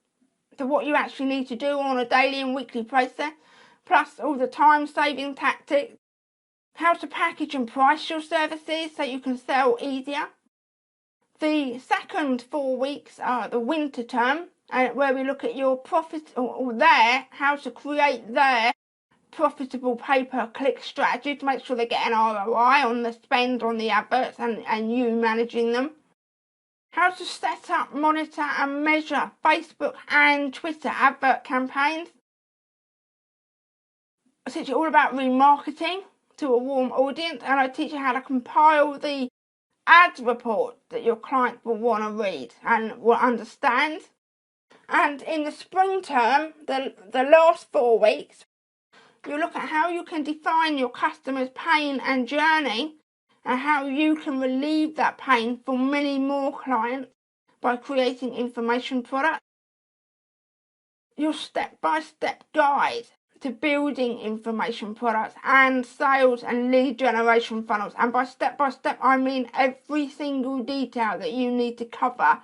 so what you actually need to do on a daily and weekly process, plus all the time-saving tactics, how to package and price your services so you can sell easier. The second 4 weeks are the winter term, where we look at your profit how to create their profitable pay-per-click strategy to make sure they get an ROI on the spend on the adverts and you managing them. How to set up, monitor and measure Facebook and Twitter advert campaigns. I teach you all about remarketing to a warm audience, and I teach you how to compile the ads report that your client will want to read and will understand. And in the spring term, the last 4 weeks, you look at how you can define your customer's pain and journey and how you can relieve that pain for many more clients by creating information products. Your step-by-step guide to building information products and sales and lead generation funnels. And by step I mean every single detail that you need to cover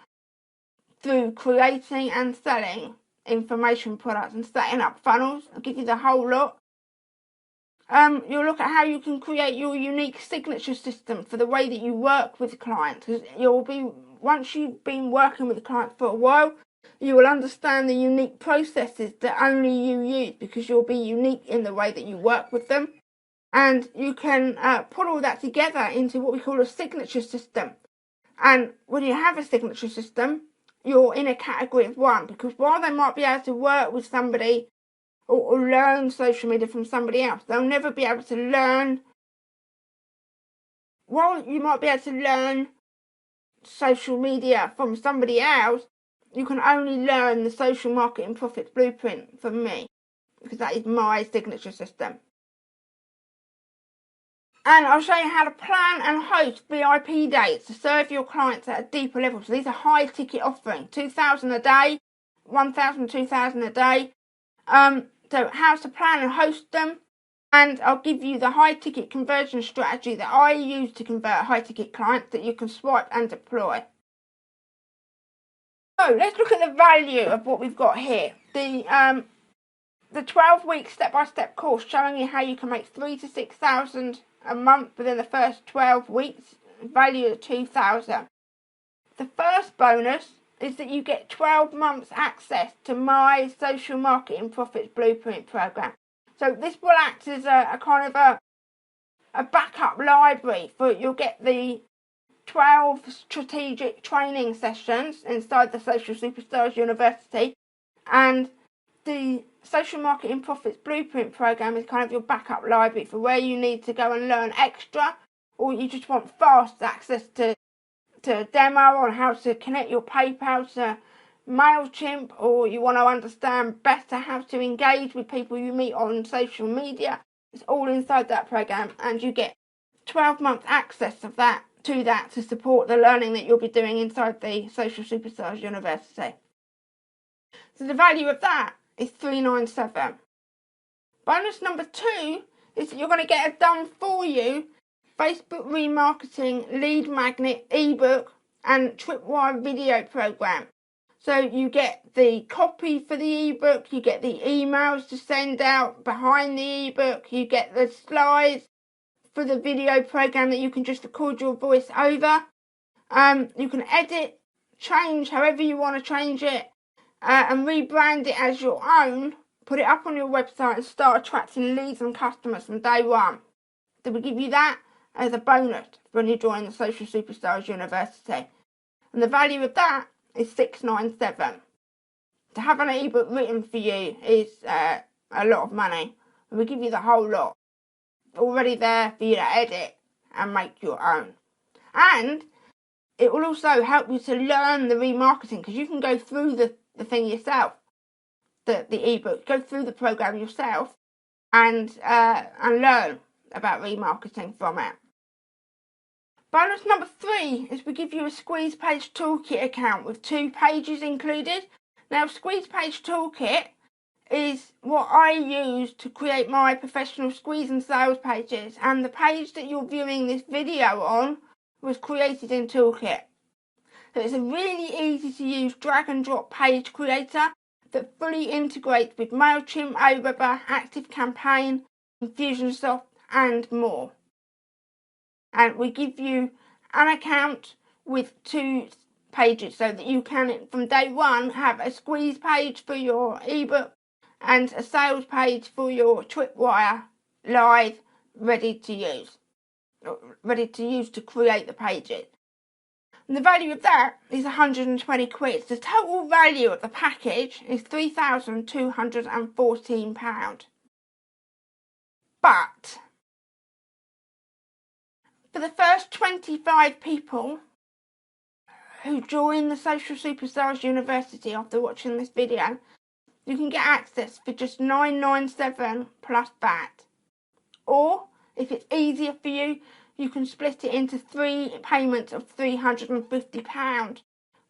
through creating and selling information products and setting up funnels. I'll give you the whole lot. You'll look at how you can create your unique signature system for the way that you work with clients. Once you've been working with clients for a while, you will understand the unique processes that only you use because you'll be unique in the way that you work with them. And you can put all that together into what we call a signature system. And when you have a signature system, you're in a category of 1, because while they might be able to work with somebody or learn social media from somebody else, they'll never be able to learn. While you might be able to learn social media from somebody else, you can only learn the social marketing profits blueprint from me, because that is my signature system. And I'll show you how to plan and host VIP dates to serve your clients at a deeper level. So these are high ticket offerings, 2,000 a day, 1,000, 2,000 a day. So how to plan and host them. And I'll give you the high ticket conversion strategy that I use to convert high ticket clients that you can swipe and deploy. So let's look at the value of what we've got here. The 12-week step-by-step course showing you how you can make 3,000 to 6,000 a month within the first 12 weeks, value of 2,000. The first bonus is that you get 12 months access to my social marketing profits blueprint program. So this will act as a kind of a backup library for, you'll get the 12 strategic training sessions inside the Social Superstars University, and the Social Marketing Profits Blueprint program is kind of your backup library for where you need to go and learn extra, or you just want fast access to a demo on how to connect your PayPal to MailChimp, or you want to understand better how to engage with people you meet on social media. It's all inside that program, and you get 12 months access of that to support the learning that you'll be doing inside the Social Superstars University. So the value of that is $397. Bonus number 2 is that you're going to get a done for you Facebook remarketing lead magnet ebook and tripwire video program. So you get the copy for the ebook, you get the emails to send out behind the ebook, you get the slides for the video program that you can just record your voice over. You can edit, change however you want to change it, and rebrand it as your own, put it up on your website and start attracting leads and customers from day 1. So we give you that as a bonus when you join the Social Superstars University. And the value of that is $697. To have an ebook written for you is a lot of money. And we give you the whole lot already there for you to edit and make your own. And it will also help you to learn the remarketing, because you can go through the thing yourself, the ebook, go through the program yourself and learn about remarketing from it. Bonus number 3 is we give you a Squeeze Page Toolkit account with 2 pages included. Now, Squeeze Page Toolkit is what I use to create my professional squeeze and sales pages, and the page that you're viewing this video on was created in Toolkit. So it's a really easy to use drag and drop page creator that fully integrates with MailChimp, Aweber, ActiveCampaign, Infusionsoft and more. And we give you an account with 2 pages so that you can, from day one, have a squeeze page for your ebook and a sales page for your Tripwire live, ready to use to create the pages. And the value of that is 120 quid. The total value of the package is £3,214. But for the first 25 people who join the Social Superstars University after watching this video, you can get access for just $997 plus VAT. Or, if it's easier for you, you can split it into 3 payments of £350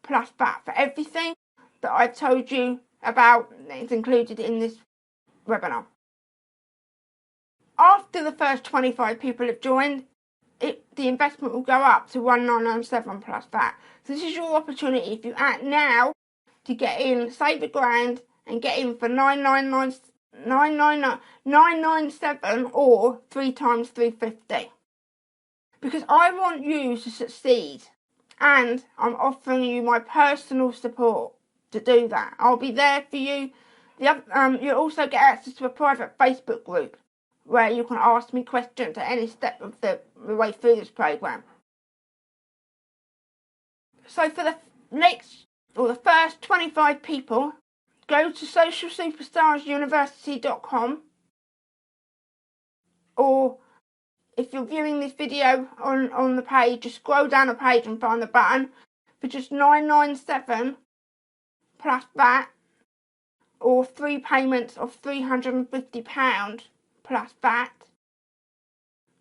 plus VAT for everything that I've told you about. It's included in this webinar. After the first 25 people have joined, the investment will go up to $1997 plus VAT. So this is your opportunity, if you act now, to get in, save £1,000 and get in for $997 or 3 times $350. Because I want you to succeed, and I'm offering you my personal support to do that. I'll be there for you. You'll also get access to a private Facebook group where you can ask me questions at any step of the way through this program. So for the first 25 people, go to socialsuperstarsuniversity.com, or if you're viewing this video on the page, just scroll down the page and find the button for just $997 plus VAT, or 3 payments of £350 plus VAT.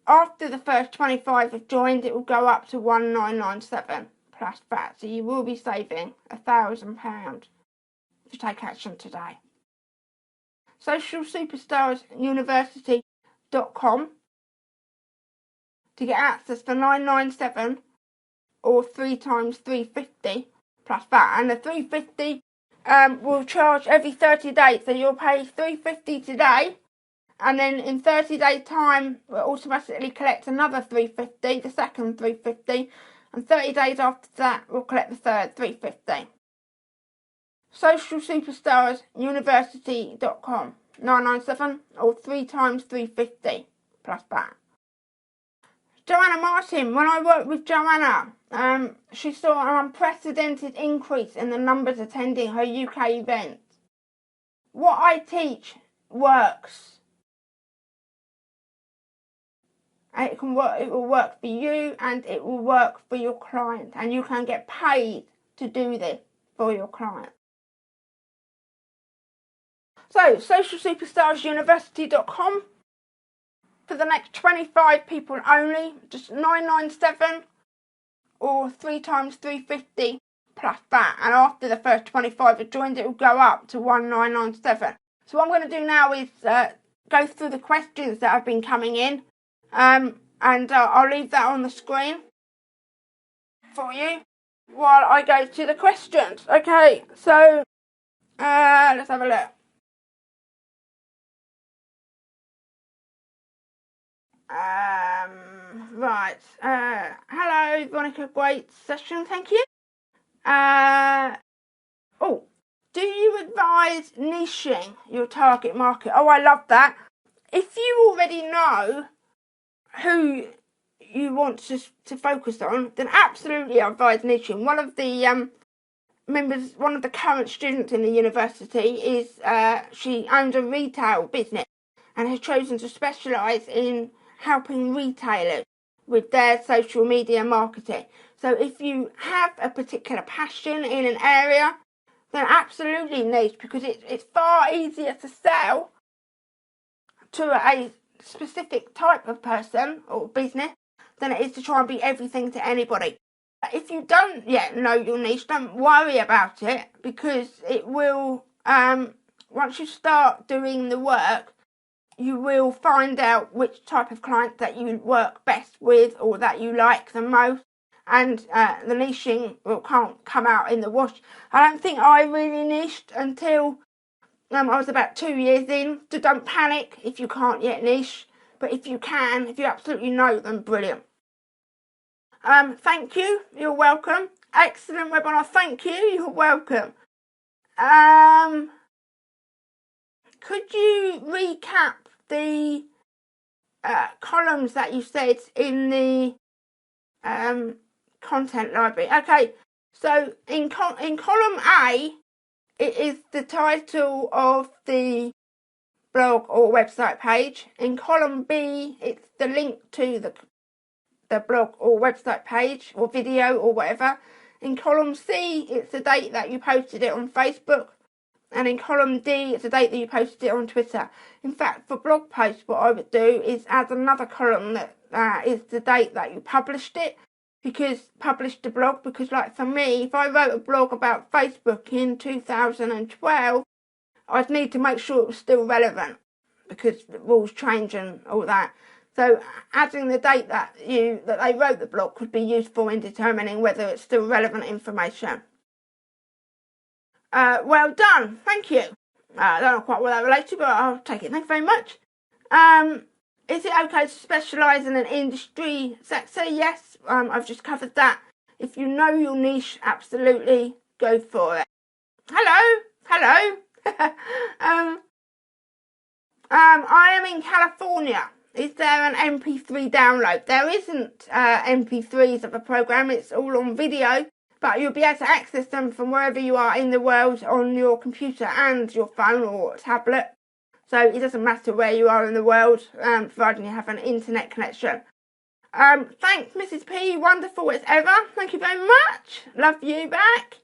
After the first 25 have joined, it will go up to $1997 plus VAT. So you will be saving £1,000 if you take action today. socialsuperstarsuniversity.com to get access for $997 or 3 times $350 plus VAT. And the $350 will charge every 30 days. So you'll pay $350 today, and then in 30 days time we'll automatically collect another $350, the second $350, and 30 days after that we'll collect the third $350. socialsuperstarsuniversity.com, $997 or 3 times $350 plus VAT. Joanna Martin, when I worked with Joanna, she saw an unprecedented increase in the numbers attending her UK events. What I teach works. It will work for you, and it will work for your client, and you can get paid to do this for your client. So, socialsuperstarsuniversity.com for the next 25 people only, just $997 or 3 times $350 plus VAT. And after the first 25 have joined, it will go up to $1997. So what I'm going to do now is go through the questions that have been coming in. And I'll leave that on the screen for you while I go to the questions. Okay, so let's have a look. Right. Hello, Veronica. Great session. Thank you. Do you advise niching your target market? Oh, I love that. If you already know who you want to focus on, then absolutely I advise niching. One of the current students in the university she owns a retail business and has chosen to specialise in helping retailers with their social media marketing. So if you have a particular passion in an area, then absolutely niche, because it's far easier to sell to a specific type of person or business than it is to try and be everything to anybody. If you don't yet know your niche, don't worry about it, because it will, once you start doing the work, you will find out which type of client that you work best with or that you like the most, and the niching can't come out in the wash. I don't think I really niched until I was about 2 years in, so don't panic if you can't yet niche, but if you can, if you absolutely know, then brilliant. Thank you, you're welcome. Excellent webinar, thank you, you're welcome. Could you recap the columns that you said in the content library? Okay, so in column A, it is the title of the blog or website page. In column B, it's the link to the blog or website page or video or whatever. In column C, it's the date that you posted it on Facebook. And in column D, it's the date that you posted it on Twitter. In fact, for blog posts, what I would do is add another column that is the date that you published it, published the blog, because like for me, if I wrote a blog about Facebook in 2012, I'd need to make sure it was still relevant, because the rules change and all that. So adding the date that they wrote the blog could be useful in determining whether it's still relevant information. Well done, thank you. I don't know quite what that relates to, but I'll take it. Thank you very much. Is it okay to specialise in an industry sector? Yes, I've just covered that. If you know your niche, absolutely go for it. Hello. I am in California. Is there an MP3 download? There isn't MP3s of a program. It's all on video, but you'll be able to access them from wherever you are in the world on your computer and your phone or tablet. So it doesn't matter where you are in the world, providing you have an internet connection. Thanks, Mrs. P. Wonderful as ever. Thank you very much. Love you back.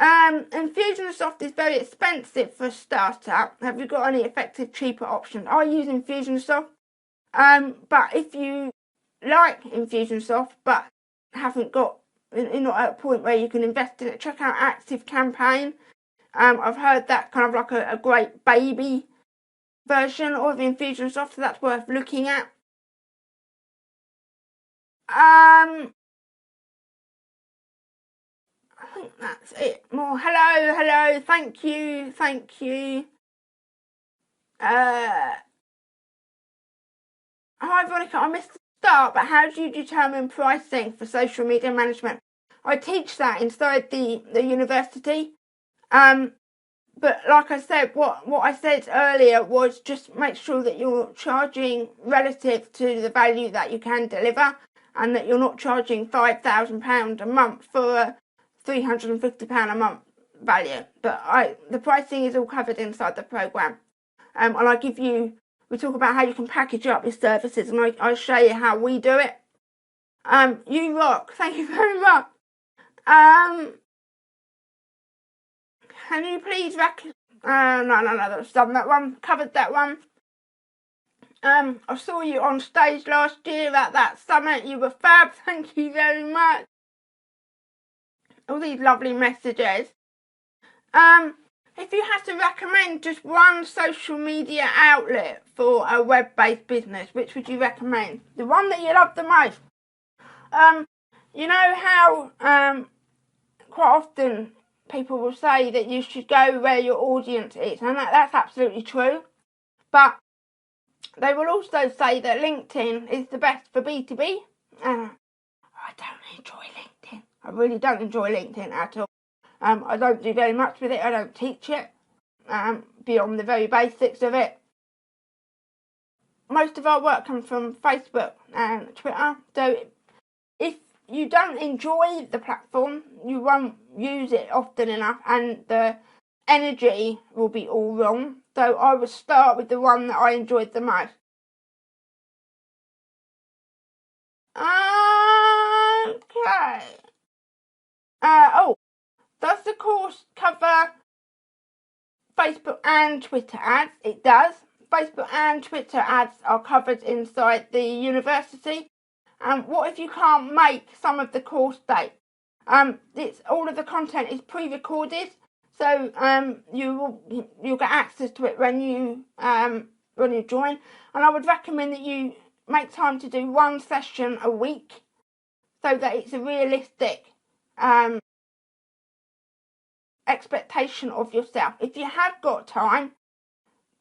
Infusionsoft is very expensive for a startup. Have you got any effective, cheaper options? I use Infusionsoft. But if you like Infusionsoft but haven't got, you're not at a point where you can invest in it, check out Active Campaign. I've heard that kind of like a great baby version of Infusionsoft, so that's worth looking at. I think that's it. More hello, thank you. Hi Veronica, I missed the start, but how do you determine pricing for social media management? I teach that inside the university. But like I said, what I said earlier was just make sure that you're charging relative to the value that you can deliver, and that you're not charging £5,000 a month for a £350 a month value. But the pricing is all covered inside the program. And we talk about how you can package up your services, and I show you how we do it. You rock. Thank you very much. Can you please no, that's done that one. Covered that one. I saw you on stage last year at that summit. You were fab. Thank you very much. All these lovely messages. If you had to recommend just one social media outlet for a web-based business, which would you recommend? The one that you love the most. You know how quite often people will say that you should go where your audience is, and that's absolutely true. But they will also say that LinkedIn is the best for B2B. I don't enjoy LinkedIn. I really don't enjoy LinkedIn at all. I don't do very much with it. I don't teach it beyond the very basics of it. Most of our work comes from Facebook and Twitter. So if you don't enjoy the platform, you won't use it often enough, and the energy will be all wrong. So I would start with the one that I enjoyed the most. Okay. Does the course cover Facebook and Twitter ads? It does. Facebook and Twitter ads are covered inside the university. And what if you can't make some of the course date? It's all of the content is pre-recorded, so you'll get access to it when you join. And I would recommend that you make time to do one session a week, so that it's a realistic expectation of yourself. If you have got time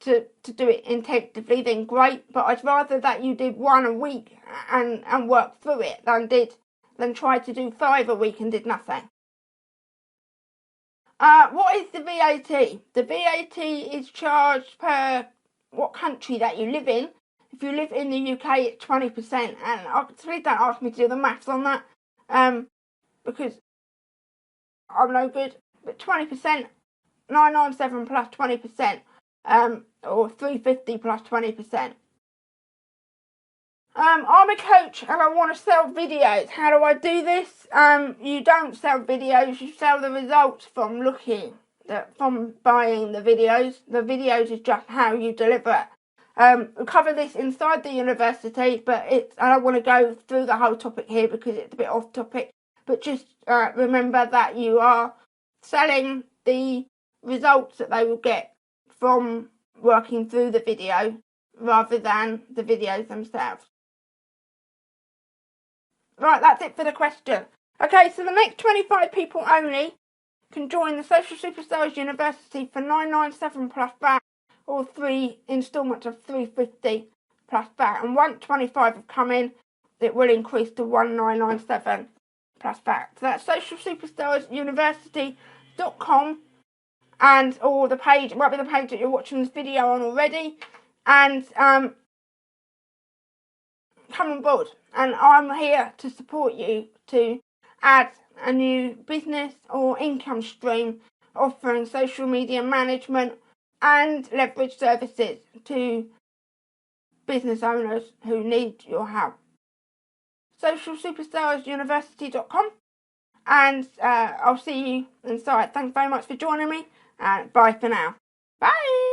to do it intensively, then great, but I'd rather that you did one a week and work through it than try to do 5 a week and did nothing. What is the VAT? The VAT is charged per what country that you live in. If you live in the UK, it's 20%, and please don't ask me to do the maths on that, because I'm no good. But 20%, 997 plus 20%, or 350 plus 20%. I'm a coach and I want to sell videos. How do I do this? You don't sell videos, you sell the results from buying the videos. The videos is just how you deliver it. We cover this inside the university, but I don't want to go through the whole topic here because it's a bit off topic. But just remember that you are selling the results that they will get from working through the video rather than the videos themselves. Right, that's it for the question. Okay, so the next 25 people only can join the Social Superstars University for $997 plus VAT, or 3 instalments of $350 plus VAT. And once 25 have come in, it will increase to $1997 plus VAT. So that's socialsuperstarsuniversity.com, and or the page, it might be the page that you're watching this video on already, and come on board. And I'm here to support you to add a new business or income stream offering social media management and leverage services to business owners who need your help. socialsuperstarsuniversity.com, and I'll see you inside. Thanks very much for joining me, and bye for now. Bye!